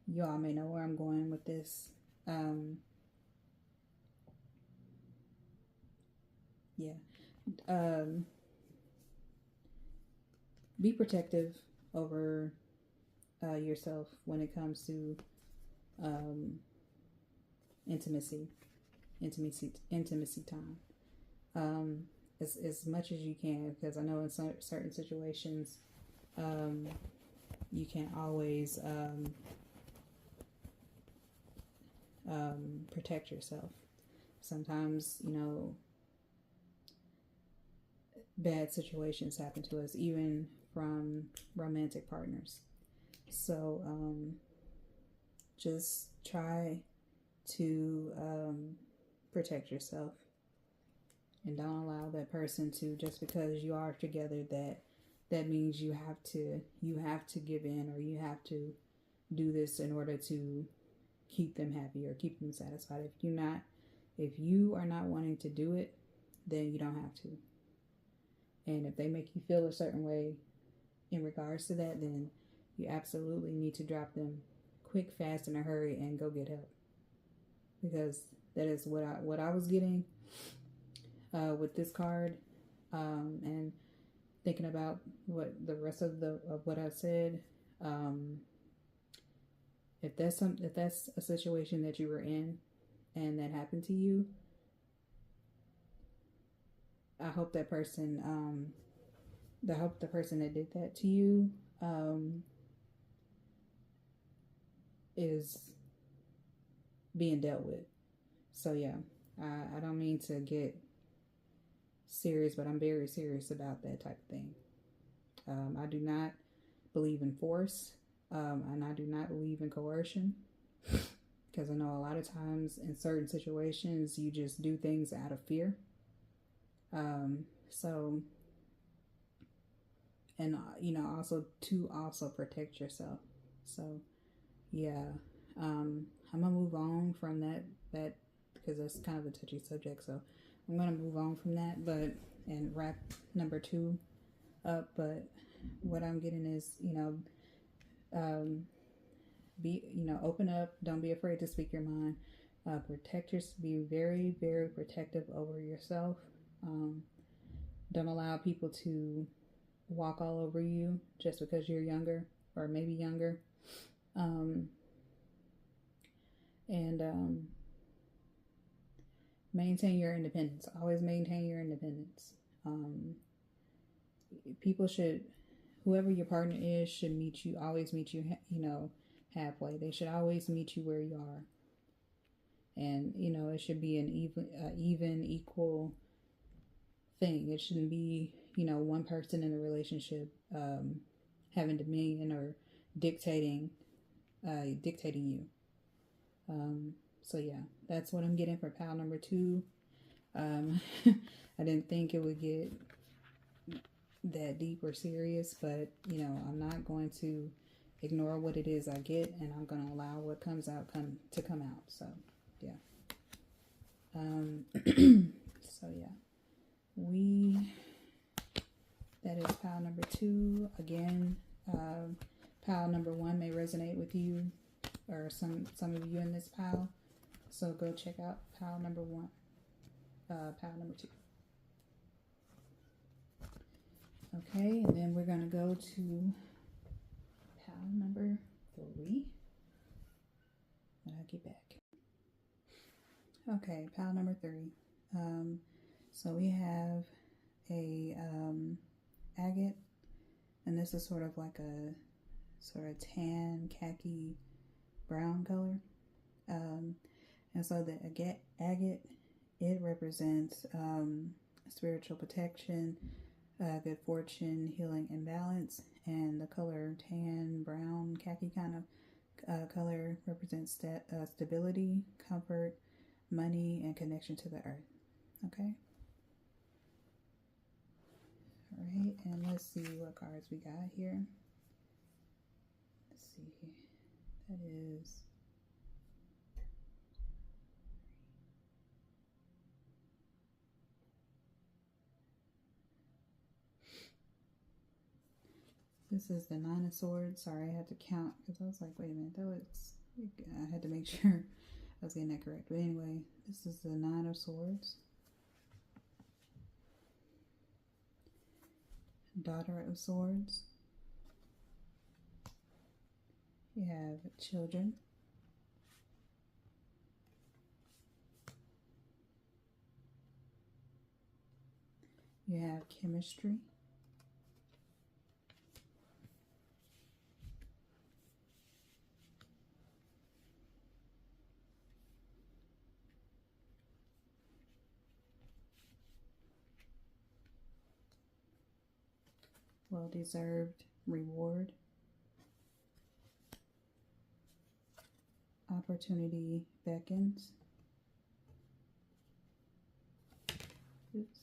[SPEAKER 1] you all may know where I'm going with this. Be protective over yourself when it comes to intimacy time, as much as you can, because I know in certain situations you can't always protect yourself. Sometimes bad situations happen to us, even from romantic partners. So just try to protect yourself, and don't allow that person to, just because you are together, that means you have to give in, or you have to do this in order to keep them happy or keep them satisfied. If you are not wanting to do it, then you don't have to. And if they make you feel a certain way in regards to that, then you absolutely need to drop them quick, fast, in a hurry, and go get help. Because that is what I was getting with this card. And thinking about what the rest of what I said, if that's a situation that you were in and that happened to you, I hope that person, I hope the person that did that to you, is being dealt with. So yeah, I don't mean to get serious, but I'm very serious about that type of thing. I do not believe in force, and I do not believe in coercion, because I know a lot of times in certain situations you just do things out of fear. So, and also to protect yourself. So yeah, I'm gonna move on from that because that's kind of a touchy subject. So I'm gonna move on from that, and wrap number 2 up. But what I'm getting is, open up. Don't be afraid to speak your mind. Be very, very protective over yourself. Don't allow people to walk all over you just because you're younger or maybe younger. Maintain your independence. Always maintain your independence. People should, whoever your partner is, should always meet you, halfway. They should always meet you where you are. And, it should be an even, equal thing. It shouldn't be, one person in the relationship having dominion or dictating you. So yeah, that's what I'm getting for pile number 2. I didn't think it would get that deep or serious, but I'm not going to ignore what it is I get, and I'm going to allow what comes out to come out. So yeah. So yeah, that is pile number 2. Again, pile number 1 may resonate with you or some of you in this pile. So go check out pile number 1, pile number 2. Okay, and then we're going to go to pile number 3 when I get back. Okay, pile number 3. So we have a agate, and this is sort of like a sort of tan, khaki, brown color. And so the agate, it represents spiritual protection, good fortune, healing, and balance. And the color tan, brown, khaki kind of color represents stability, comfort, money, and connection to the earth. Okay. All right, and let's see what cards we got here. Let's see. That is This is the 9 of Swords. Sorry, I had to count because I was like, wait a minute, I had to make sure I was getting that correct. But anyway, this is the 9 of Swords. Daughter of Swords. You have children. You have chemistry. Well-deserved reward. Opportunity beckons. Oops.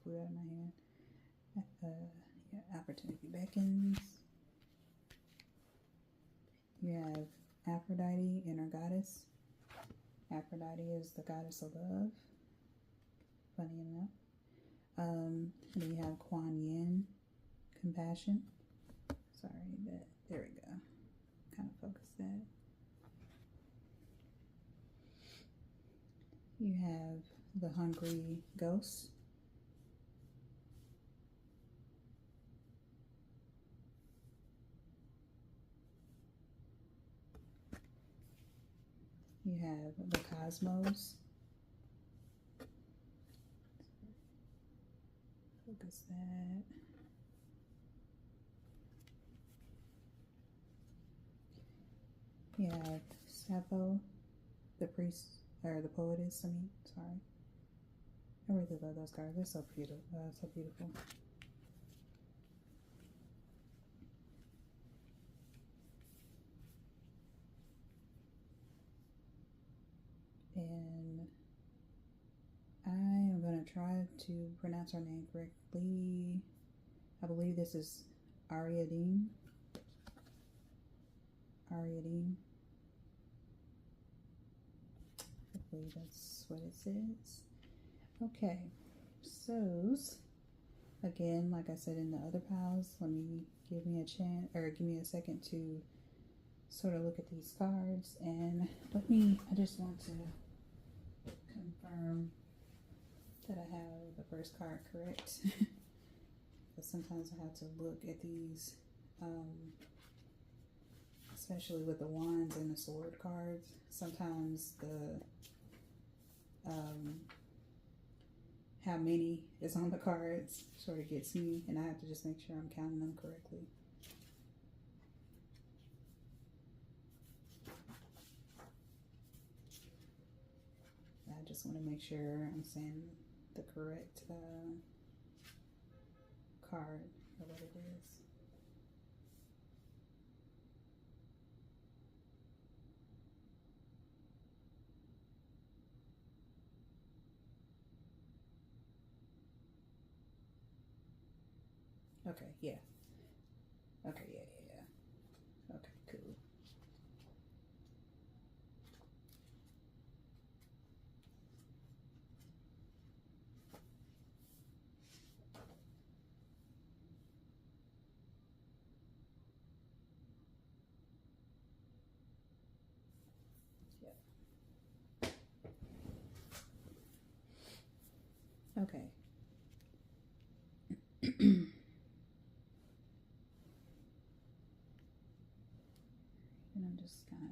[SPEAKER 1] Flew out of my hand. Yeah, opportunity beckons. You have Aphrodite, inner goddess. Aphrodite is the goddess of love. Funny enough. And then you have Kuan Yin, compassion. Sorry, there we go. Kind of focus that. You have the hungry ghost. You have the Cosmos. Focus that. You have Sappho, the priest, or the poetess, I mean, sorry. I really love those cards. They're so beautiful. So beautiful. And I am going to try to pronounce her name correctly. I believe this is Ariadne. Ariadne. Hopefully that's what it says. Okay, so again, like I said in the other piles, give me a chance, or give me a second to sort of look at these cards, and I just want to confirm that I have the first card correct. Because sometimes I have to look at these, especially with the wands and the sword cards. Sometimes the how many is on the cards sort of gets me, and I have to just make sure I'm counting them correctly. I just want to make sure I'm saying the correct card or what it is. Okay, yeah. Okay, yeah. Okay, cool. Yep. Okay. And I'm just kind of,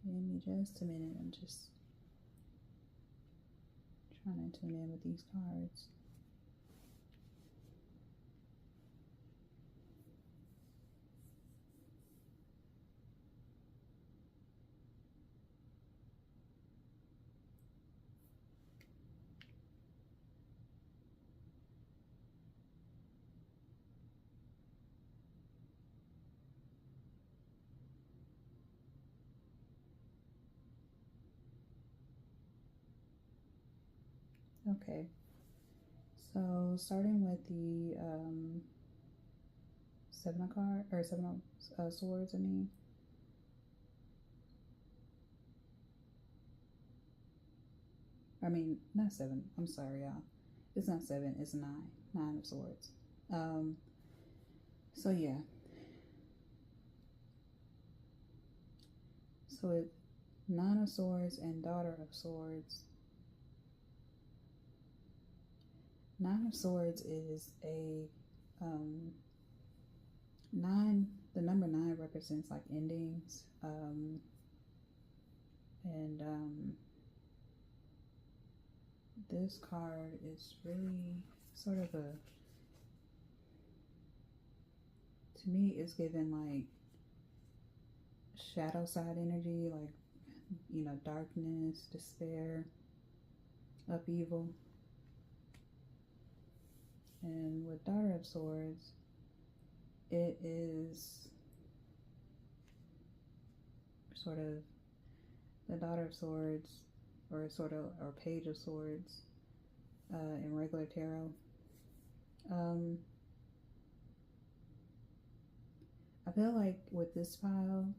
[SPEAKER 1] give me just a minute. I'm just trying to tune in with these cards. Okay, so starting with the seven of swords, not seven, I'm sorry y'all, it's not seven, it's nine of swords. So yeah, so with nine of swords and daughter of swords, nine of swords is a nine. The number 9 represents like endings, and this card is really sort of to me it's given like shadow side energy, like, you know, darkness, despair, upheaval. And with daughter of swords, it is sort of the daughter of swords, or page of swords in regular tarot. I feel like with this pile,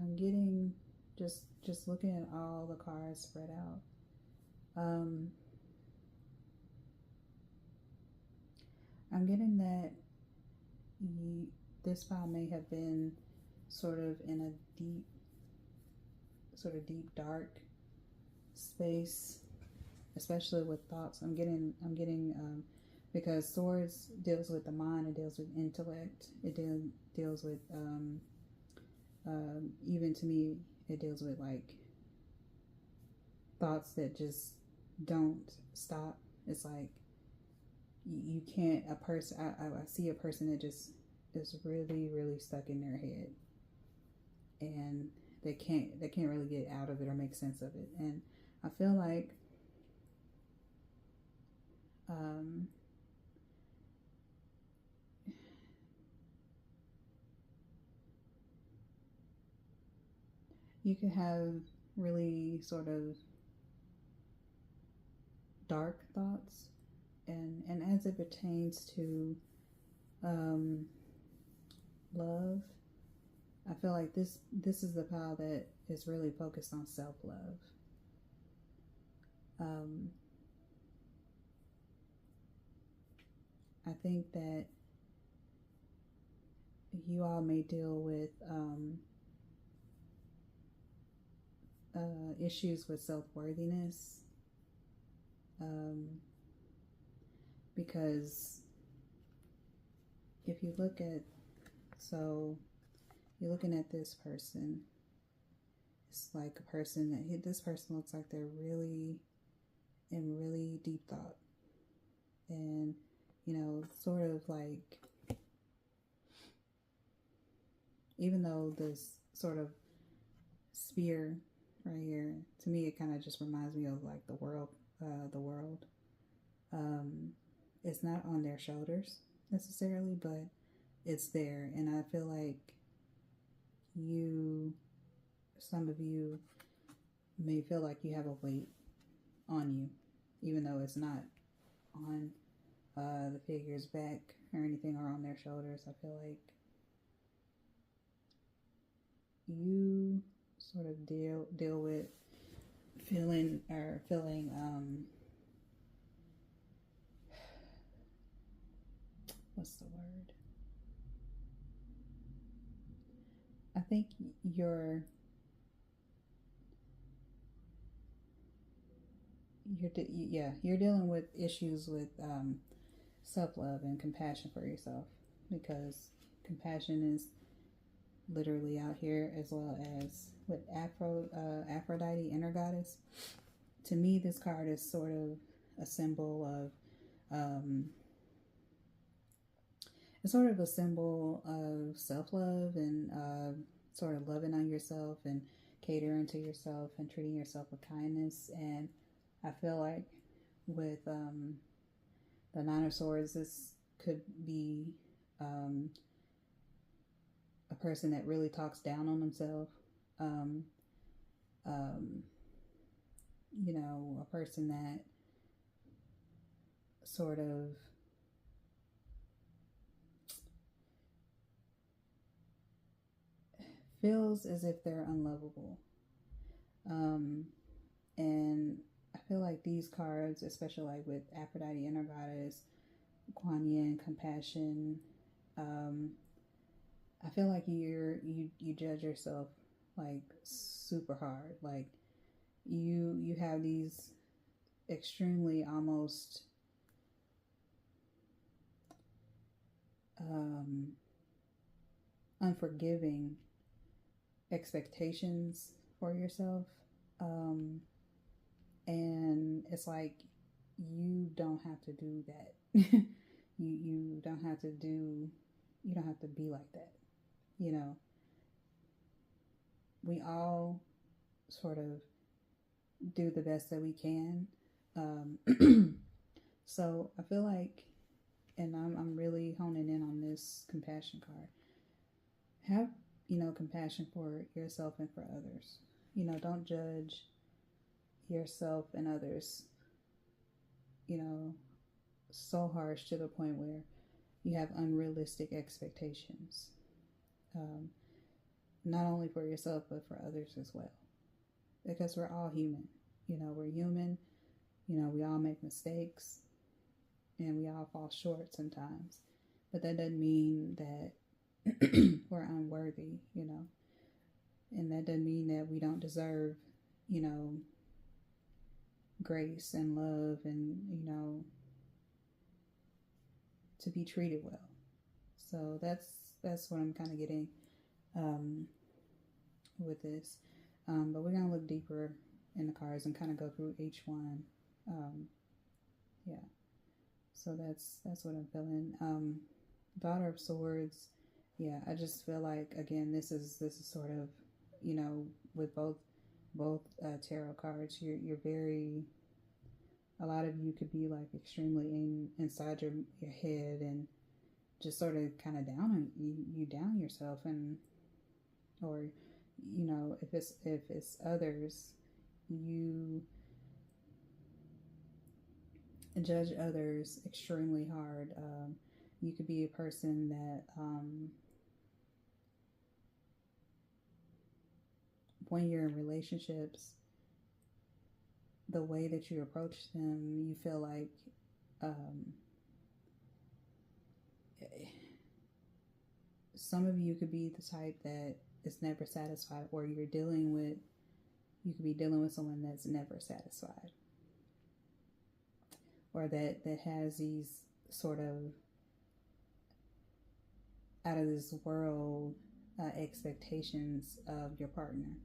[SPEAKER 1] I'm getting, just looking at all the cards spread out, I'm getting that this pile may have been sort of in a deep dark space, especially with thoughts. I'm getting because swords deals with the mind, it deals with intellect, it deals with even to me, it deals with like thoughts that just don't stop. It's like you can't, a person, I see a person that just is really, really stuck in their head, and they can't really get out of it or make sense of it. And I feel like you can have really sort of dark thoughts, and as it pertains to love, I feel like this is the pile that is really focused on self-love. I think that you all may deal with issues with self-worthiness, because if you look at, so you're looking at this person, it's like a person that, this person looks like they're really in really deep thought, and you know, sort of like, even though this sort of sphere right here, to me it kind of just reminds me of like the world. It's not on their shoulders necessarily, but it's there, and I feel like some of you may feel like you have a weight on you, even though it's not on the figure's back or anything, or on their shoulders. I feel like you sort of deal with feeling what's the word? I think you're dealing with issues with self-love and compassion for yourself, because compassion is literally out here, as well as with Aphrodite, inner goddess. To me, this card is sort of a symbol of it's sort of a symbol of self-love, and sort of loving on yourself and catering to yourself and treating yourself with kindness. And I feel like with the Nine of Swords, this could be a person that really talks down on themselves. You know, a person that sort of feels as if they're unlovable. And I feel like these cards, especially like with Aphrodite, inner goddess, Kuan Yin, compassion, I feel like you judge yourself like super hard. Like you have these extremely almost unforgiving expectations for yourself, and it's like you don't have to do that. you don't have to be like that. You know, we all sort of do the best that we can. So I feel like, and I'm really honing in on this compassion card. Have, compassion for yourself and for others. Don't judge yourself and others, so harsh to the point where you have unrealistic expectations. Not only for yourself, but for others as well. Because we're all human. We're human. We all make mistakes. And we all fall short sometimes. But that doesn't mean that we're unworthy, And that doesn't mean that we don't deserve, grace and love and, to be treated well. So that's what I'm kind of getting with this. But we're going to look deeper in the cards and kind of go through each one. Yeah. So that's what I'm feeling. Daughter of Swords. Yeah, I just feel like, again, this is sort of, you know, with both tarot cards, you're very, a lot of you could be like extremely inside your head and just sort of kind of you down yourself, and or, you know, if it's others, you judge others extremely hard. You could be a person that when you're in relationships, the way that you approach them, you feel like some of you could be the type that is never satisfied, or you could be dealing with someone that's never satisfied, or that has these sort of out of this world expectations of your partner,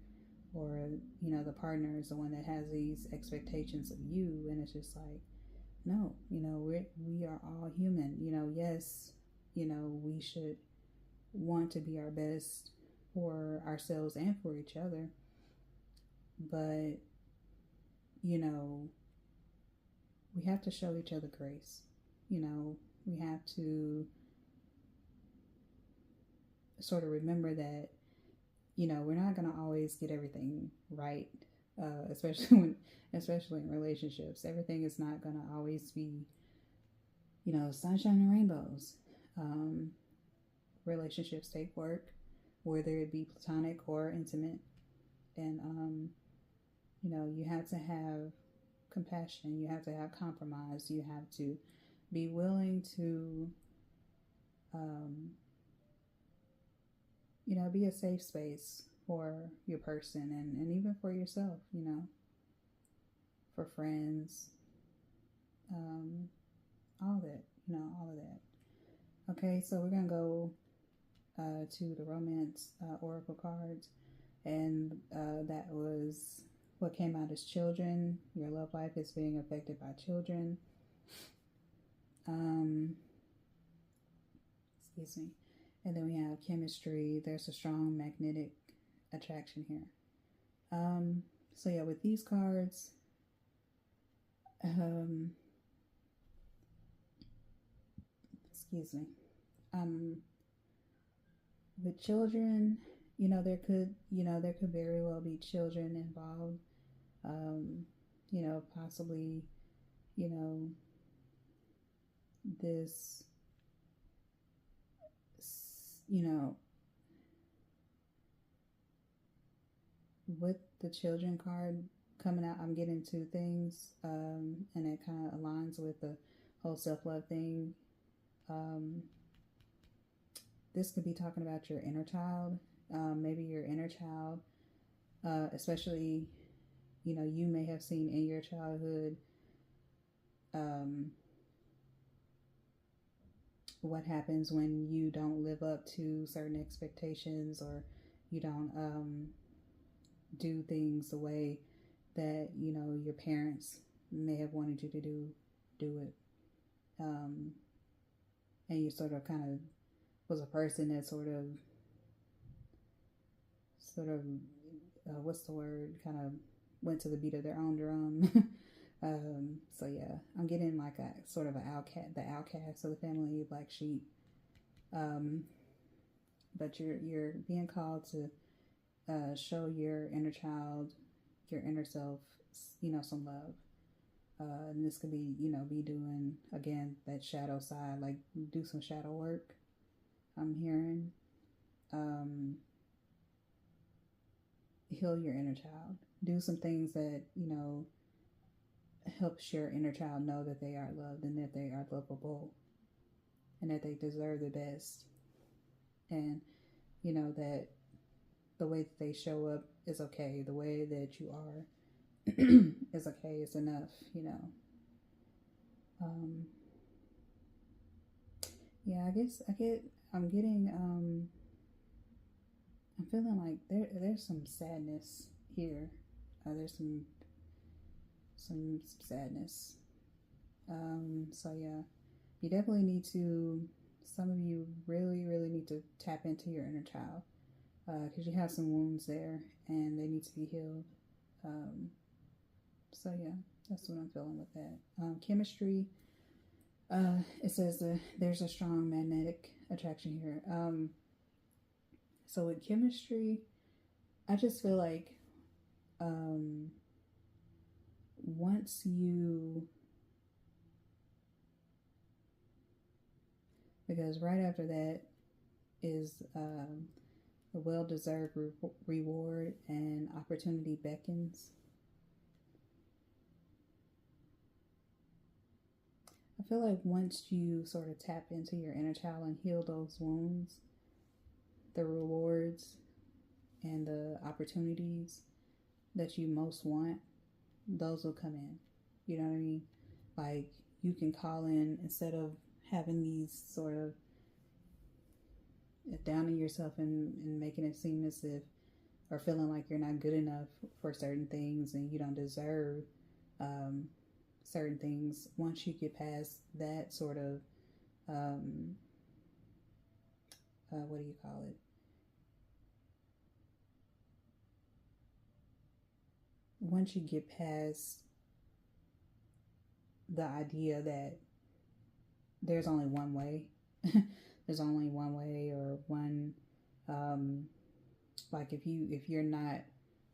[SPEAKER 1] or, you know, the partner is the one that has these expectations of you, and it's just like, no, you know, we are all human, you know. Yes, you know, we should want to be our best for ourselves and for each other, but, you know, we have to show each other grace. You know, we have to sort of remember that, you know, we're not going to always get everything right, especially in relationships. Everything is not going to always be, you know, sunshine and rainbows. Relationships take work, whether it be platonic or intimate, and you know, you have to have compassion, you have to have compromise, you have to be willing to you know, be a safe space for your person, and even for yourself, you know, for friends, all that, you know, all of that. Okay, so we're gonna go to the romance oracle cards, and that was what came out as children. Your love life is being affected by children. Excuse me. And then we have chemistry. There's a strong magnetic attraction here. So yeah, with these cards, excuse me. With children, you know, there could very well be children involved. You know, possibly, you know, this, you know, with the children card coming out, I'm getting two things, and it kind of aligns with the whole self-love thing. This could be talking about your inner child, maybe your inner child, especially, you know, you may have seen in your childhood what happens when you don't live up to certain expectations, or you don't do things the way that, you know, your parents may have wanted you to do it, and you sort of kind of was a person that sort of what's the word, kind of went to the beat of their own drum. So yeah, I'm getting like a sort of the outcast of the family, black sheep. But you're being called to show your inner child, your inner self, you know, some love. And this could be, you know, be doing, again, that shadow side, like do some shadow work, I'm hearing. Heal your inner child. Do some things that, you know, helps your inner child know that they are loved and that they are lovable and that they deserve the best. And, you know, that the way that they show up is okay. The way that you are is okay. It's enough, you know. I'm getting, I'm feeling like there's some sadness here. There's some sadness. So yeah, you definitely need to, some of you really, really need to tap into your inner child, because you have some wounds there and they need to be healed. So yeah, that's what I'm feeling with that. Chemistry, it says there's a strong magnetic attraction here. So with chemistry, I just feel like once you, because right after that is a well-deserved reward and opportunity beckons. I feel like once you sort of tap into your inner child and heal those wounds, the rewards and the opportunities that you most want, those will come in. You know what I mean? Like, you can call in, instead of having these sort of downing yourself and making it seem as if, or feeling like you're not good enough for certain things and you don't deserve certain things. Once you get past that sort of what do you call it, once you get past the idea that there's only one way there's only one way, or one, like, if you're not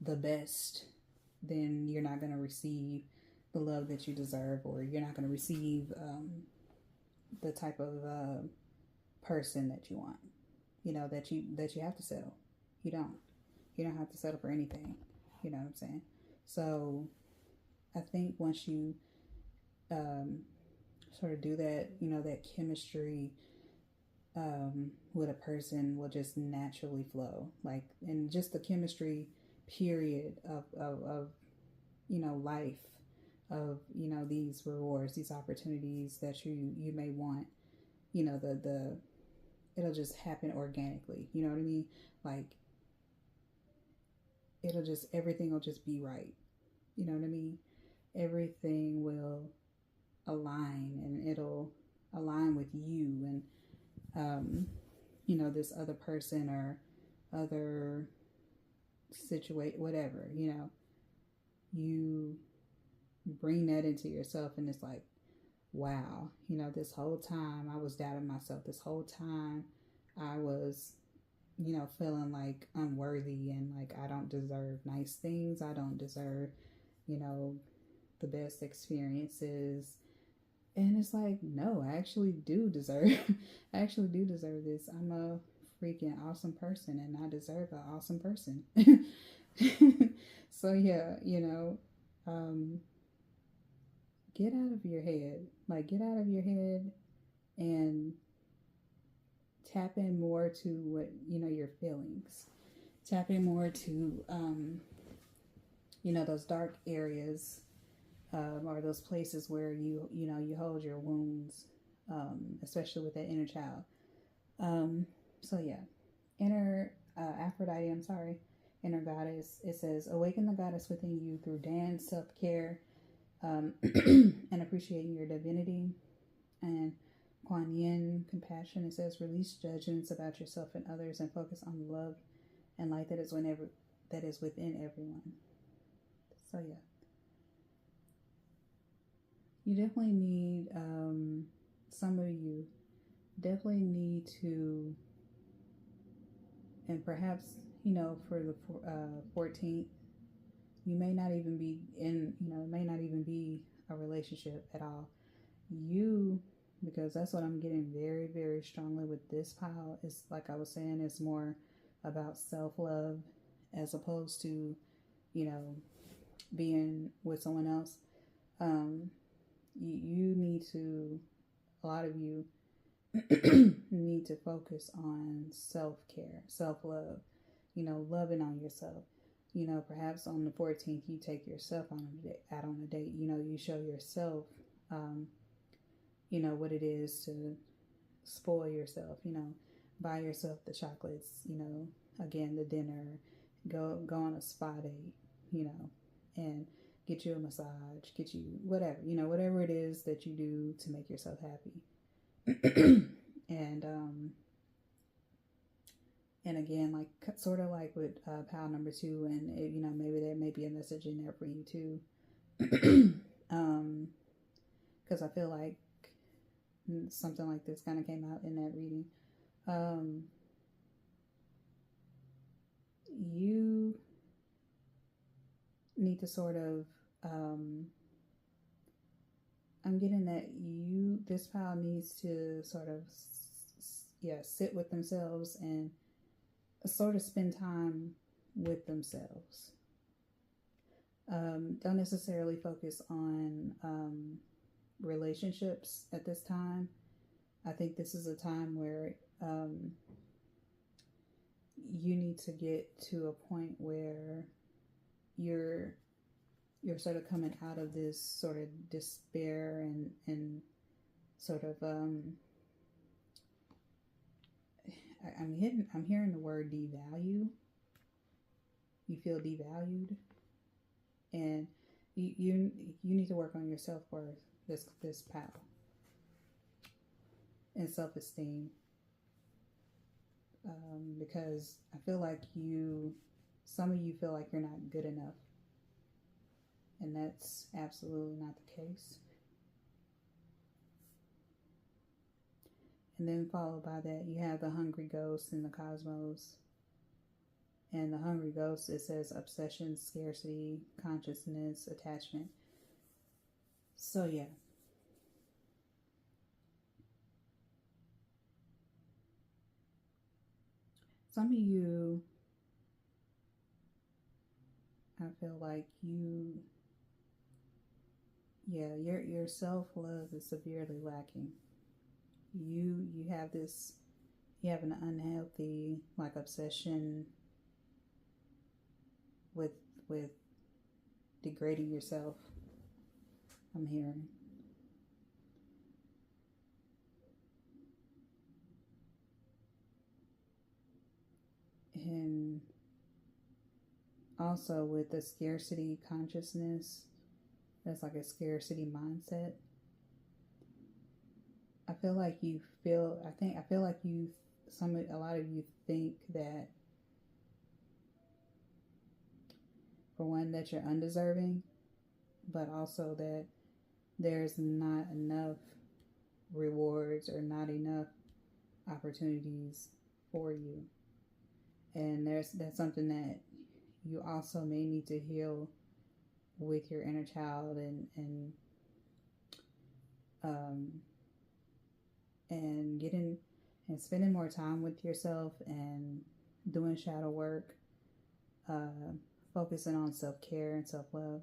[SPEAKER 1] the best, then you're not going to receive the love that you deserve, or you're not going to receive the type of person that you want, that you have to settle. You don't have to settle for anything. You know what I'm saying? So I think once you sort of do that, that chemistry with a person will just naturally flow. Like, and just the chemistry period of life, of these rewards, these opportunities that you may want, it'll just happen organically. You know what I mean? Like, everything will just be right. You know what I mean? Everything will align, and it'll align with you and this other person or other situation, whatever. You bring that into yourself, and it's like, wow, this whole time I was doubting myself. This whole time I was feeling like unworthy, and like I don't deserve nice things. I don't deserve the best experiences. And it's like, no, I actually do deserve this. I'm a freaking awesome person, and I deserve an awesome person. So yeah, get out of your head. Like, get out of your head and tap in more to what, your feelings. Tap in more to, those dark areas, or those places where you hold your wounds, especially with that inner child. So yeah, inner inner goddess. It says, awaken the goddess within you through dance, self-care, and appreciating your divinity. And Kuan Yin, compassion. It says, release judgments about yourself and others and focus on the love and light that is within everyone. So yeah. You definitely need, some of you definitely need to, and perhaps, for the 14th, you may not even be in, it may not even be a relationship at all. Because that's what I'm getting very, very strongly with this pile. It's like I was saying, it's more about self-love as opposed to, being with someone else. You need to, a lot of you need to focus on self-care, self-love, loving on yourself. Perhaps on the 14th, you take yourself out on a date. You show yourself, what it is to spoil yourself, you know, buy yourself the chocolates, you know, again, the dinner, go on a spa date, you know, and get you a massage, get you whatever, you know, whatever it is that you do to make yourself happy. And again, like sort of like with pal number 2, and it, you know, maybe there may be a message in there for you too. Because I feel like something like this kind of came out in that reading. You need to sort of, I'm getting that this pal needs to sort of, sit with themselves and sort of spend time with themselves. Don't necessarily focus on relationships at this time. I think this is a time where you need to get to a point where you're sort of coming out of this sort of despair and sort of I'm hearing the word devalue. You feel devalued, and you need to work on your self-worth, this pal, and self-esteem, because I feel like some of you feel like you're not good enough, and that's absolutely not the case. And then followed by that, you have the hungry ghost in the cosmos. And the hungry ghost, it says obsession, scarcity, consciousness, attachment. So yeah. Some of you, I feel like your self-love is severely lacking. You have an unhealthy like obsession with degrading yourself, I'm hearing. And also with the scarcity consciousness, that's like a scarcity mindset. I feel like a lot of you think that, for one, that you're undeserving, but also that there's not enough rewards or not enough opportunities for you. And that's something that you also may need to heal with your inner child and getting and spending more time with yourself and doing shadow work, focusing on self-care and self-love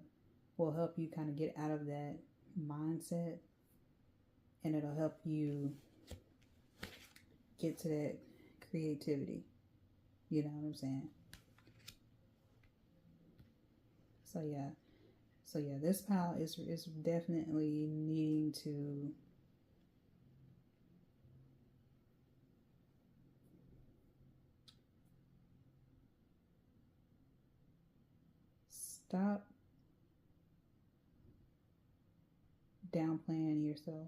[SPEAKER 1] will help you kind of get out of that mindset, and it'll help you get to that creativity. You know what I'm saying? So yeah, this pile is definitely needing to stop downplaying yourself.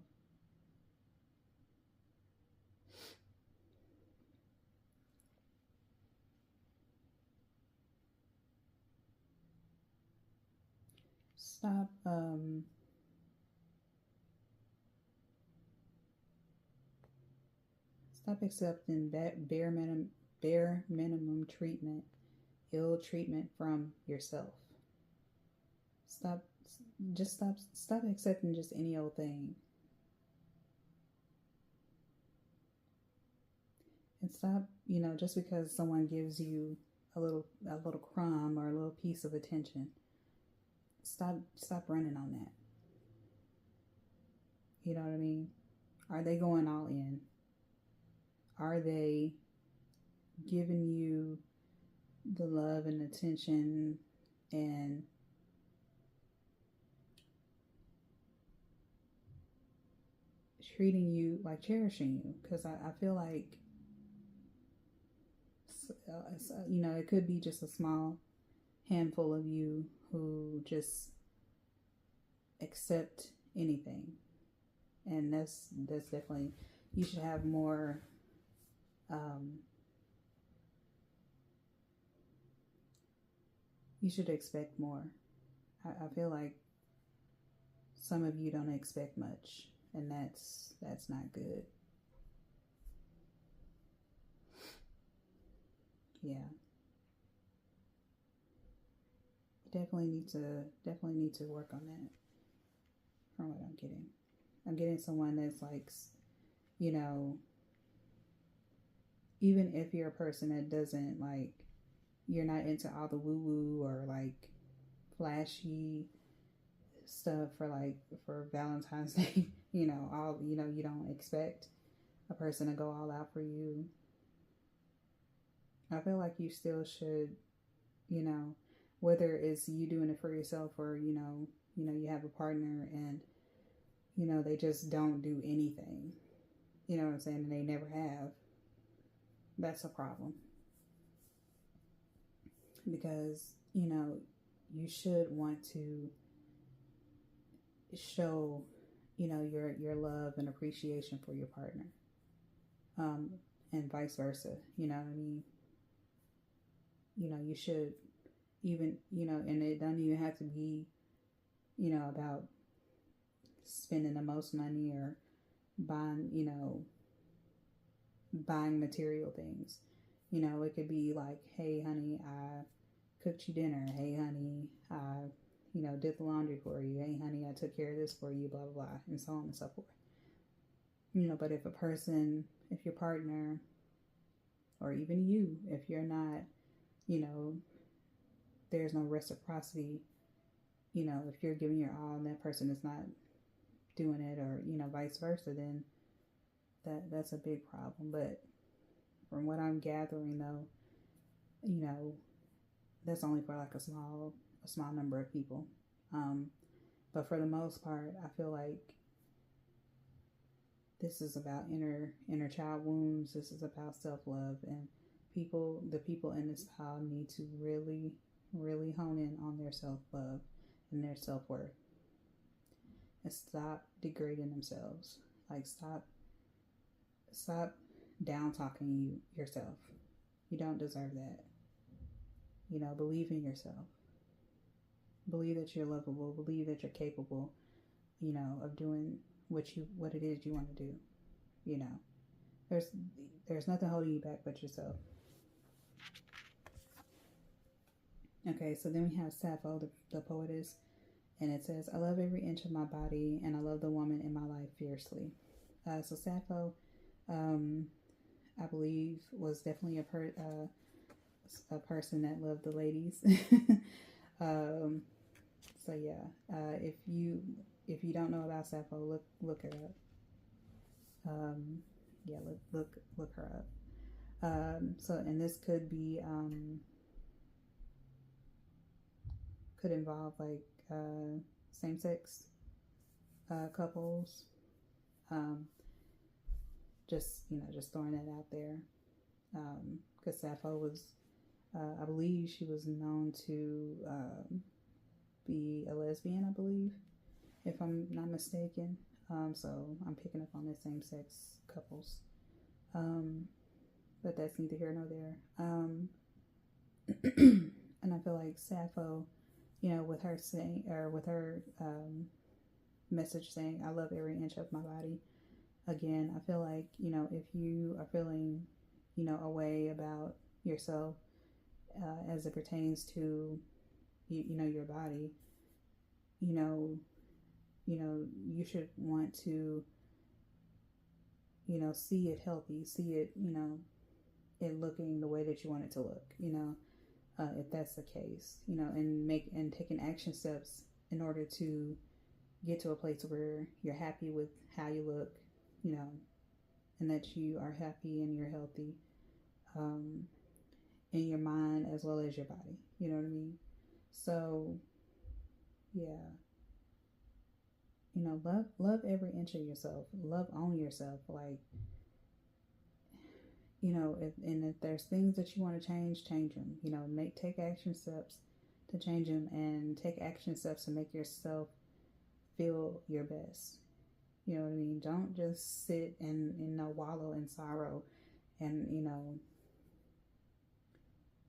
[SPEAKER 1] Stop accepting that bare minimum treatment, ill treatment from yourself. Stop accepting just any old thing. And stop, just because someone gives you a little crumb or a little piece of attention, stop running on that. You know what I mean? Are they going all in? Are they giving you the love and attention and treating you, like cherishing you. Because I feel like, it could be just a small handful of you who just accept anything. And that's definitely, you should have more, you should expect more. I feel like some of you don't expect much, and that's not good. Yeah. Definitely need to work on that. From what I'm getting someone that's like, even if you're a person that doesn't like, you're not into all the woo woo or like flashy stuff for Valentine's Day, you don't expect a person to go all out for you. I feel like you still should, whether it's you doing it for yourself or, you have a partner and, they just don't do anything. You know what I'm saying? And they never have. That's a problem. Because, you should want to show, your love and appreciation for your partner. And vice versa. You know what I mean? You should even, and it doesn't even have to be, about spending the most money or buying material things. It could be like, hey, honey, I cooked you dinner. Hey, honey, I, did the laundry for you. Hey, honey, I took care of this for you, blah, blah, blah, and so on and so forth. But if your partner, or even you, if you're not, there's no reciprocity, if you're giving your all and that person is not doing it, or, vice versa, then that's a big problem. But from what I'm gathering, though, that's only for like a small number of people. But for the most part, I feel like this is about inner child wounds. This is about self-love, and the people in this pile need to really, really hone in on their self-love and their self-worth, and stop degrading themselves. Like, stop down talking yourself. You don't deserve that. Believe in yourself. Believe that you're lovable. Believe that you're capable, of doing what it is you want to do. There's nothing holding you back but yourself. Okay, so then we have Sappho, the poetess, and it says, I love every inch of my body, and I love the woman in my life fiercely. So Sappho, I believe, was definitely a person that loved the ladies. So yeah, if you don't know about Sappho, look her up. Yeah, look her up. So, and this could be could involve like same-sex couples. Just throwing that out there, because Sappho was, I believe she was known to be a lesbian, I believe, if I'm not mistaken. So I'm picking up on the same-sex couples, but that's neither here nor there. And I feel like Sappho, with her saying, or with her message saying, I love every inch of my body. Again, I feel like, if you are feeling, a way about yourself as it pertains to, your body, you should want to, see it healthy, see it, it looking the way that you want it to look, if that's the case, and taking action steps in order to get to a place where you're happy with how you look, and that you are happy and you're healthy, in your mind as well as your body. You know what I mean? So, yeah. you know, love every inch of yourself. Love on yourself. Like, you know, if there's things that you want to change them. You know, take action steps to change them, and take action steps to make yourself feel your best. You know what I mean? Don't just sit and, you know, wallow in sorrow and, you know,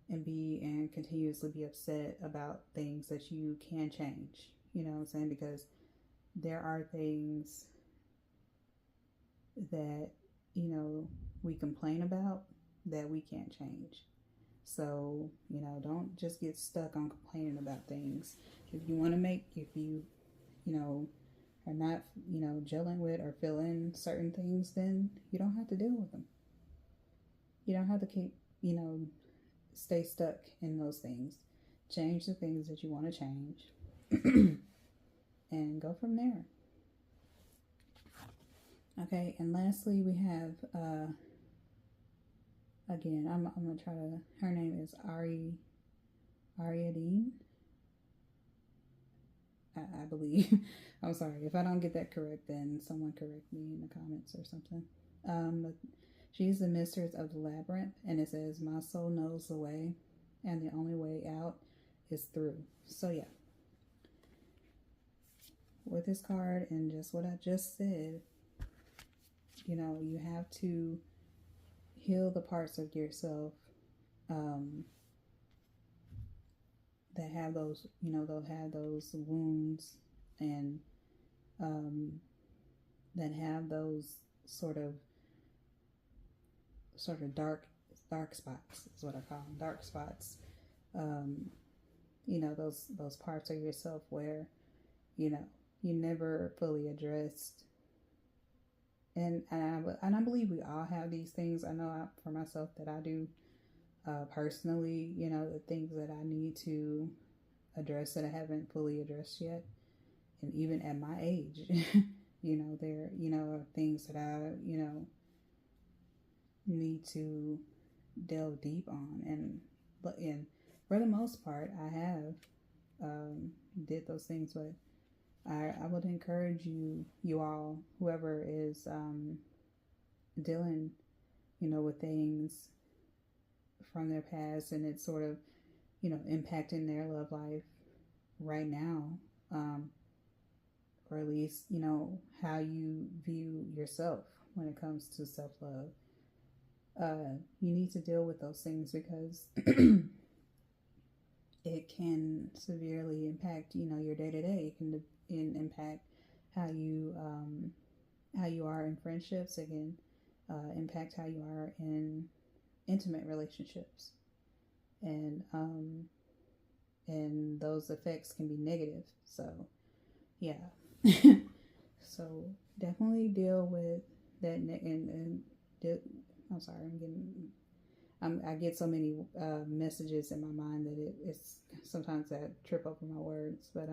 [SPEAKER 1] and continuously be upset about things that you can change. You know what I'm saying? Because there are things that, you know, we complain about that we can't change. So, you know, don't just get stuck on complaining about things. If you know, are not, you know, gelling with or feeling certain things, then you don't have to deal with them. You don't have to keep, you know, stay stuck in those things. Change the things that you want to change and go from there. Okay, and lastly, we have, again, I'm going to try to, her name is Ariadine. I believe. I'm sorry. If I don't get that correct, then someone correct me in the comments or something. She's the mistress of the labyrinth, and it says, "My soul knows the way, and the only way out is through." So yeah. With this card and just what I just said, you know, you have to heal the parts of yourself that have those, you know, they'll have those wounds and that have those sort of dark spots is what I call them, dark spots. You know, those parts of yourself where, you know, you never fully addressed. And I believe we all have these things. I know for myself that I do personally, you know, the things that I need to address that I haven't fully addressed yet. And even at my age, you know, there, you know, are things that I, you know, need to delve deep on. And for the most part, I have did those things, but I would encourage you all, whoever is dealing, you know, with things from their past and it's sort of, you know, impacting their love life right now, or at least, you know, how you view yourself when it comes to self-love. You need to deal with those things because it can severely impact, you know, your day-to-day. It can impact how you are in friendships. It can impact how you are in intimate relationships, and those effects can be negative. So yeah. So definitely deal with that. I'm sorry, I get so many messages in my mind that it's sometimes I trip over my words, but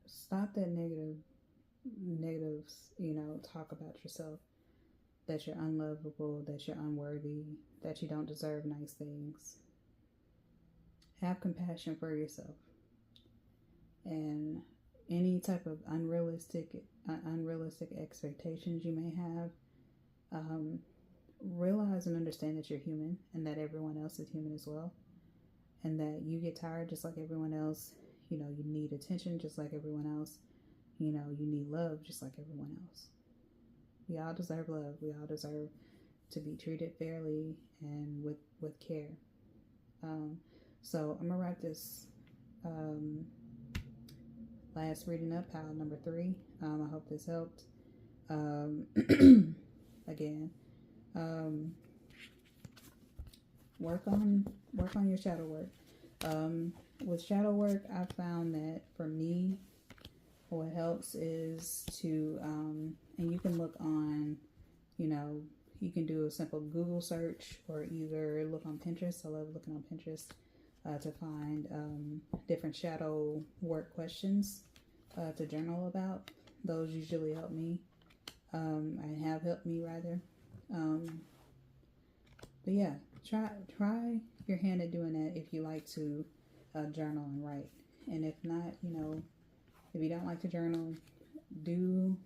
[SPEAKER 1] stop that negative, you know, talk about yourself, that you're unlovable, that you're unworthy, that you don't deserve nice things. Have compassion for yourself, and any type of unrealistic expectations you may have, realize and understand that you're human and that everyone else is human as well, and that you get tired just like everyone else. You know, you need attention just like everyone else. You know, you need love just like everyone else. We all deserve love. We all deserve to be treated fairly and with care. So I'm gonna wrap this last reading up, pile number 3. I hope this helped. Again, work on your shadow work. With shadow work, I found that for me, what helps is to, and you can look on, you know, you can do a simple Google search or either look on Pinterest. I love looking on Pinterest to find different shadow work questions to journal about. Those usually help me. I have helped me rather. But yeah, try your hand at doing that if you like to journal and write. And if not, you know, if you don't like to journal, do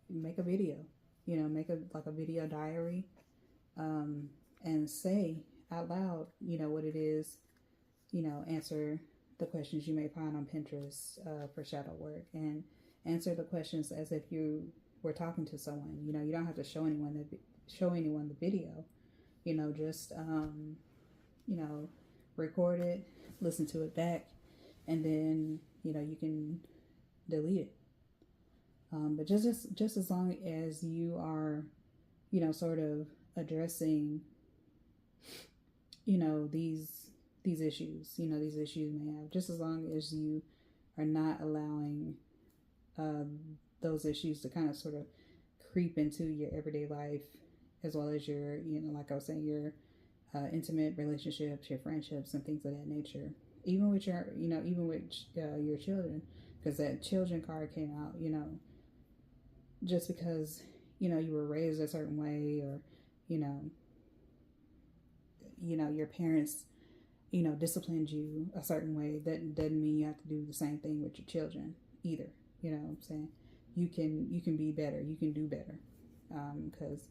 [SPEAKER 1] make a video. You know, make a video diary, and say out loud, you know, what it is. You know, answer the questions you may find on Pinterest for shadow work, and answer the questions as if you were talking to someone. You know, you don't have to show anyone the video. You know, just you know, record it, listen to it back, and then, you know, you can delete it. But just as long as you are, you know, sort of addressing, you know, these issues, you know, these issues may have, just as long as you are not allowing those issues to kind of sort of creep into your everyday life, as well as your, you know, like I was saying, your intimate relationships, your friendships, and things of that nature. Even with your, you know, even with your children, because that children card came out, you know, just because, you know, you were raised a certain way, or, you know, your parents, you know, disciplined you a certain way, that doesn't mean you have to do the same thing with your children either. You know what I'm saying? You can be better. You can do better. Because,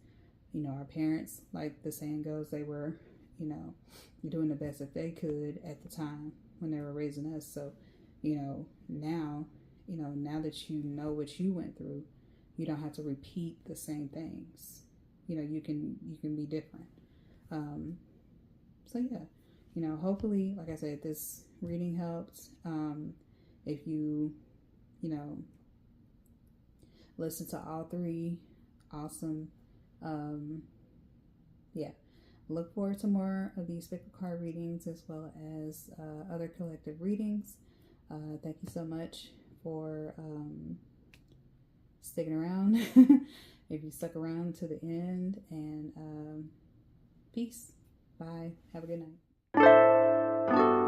[SPEAKER 1] you know, our parents, like the saying goes, they were, you know, doing the best that they could at the time when they were raising us. So, you know, now that you know what you went through, you don't have to repeat the same things. You know, you can be different. So yeah, you know, hopefully, like I said, this reading helped. If you know, listen to all three, awesome. Yeah, look forward to more of these Spectral card readings, as well as other collective readings. Thank you so much for sticking around. If you stuck around to the end, and peace. Bye. Have a good night.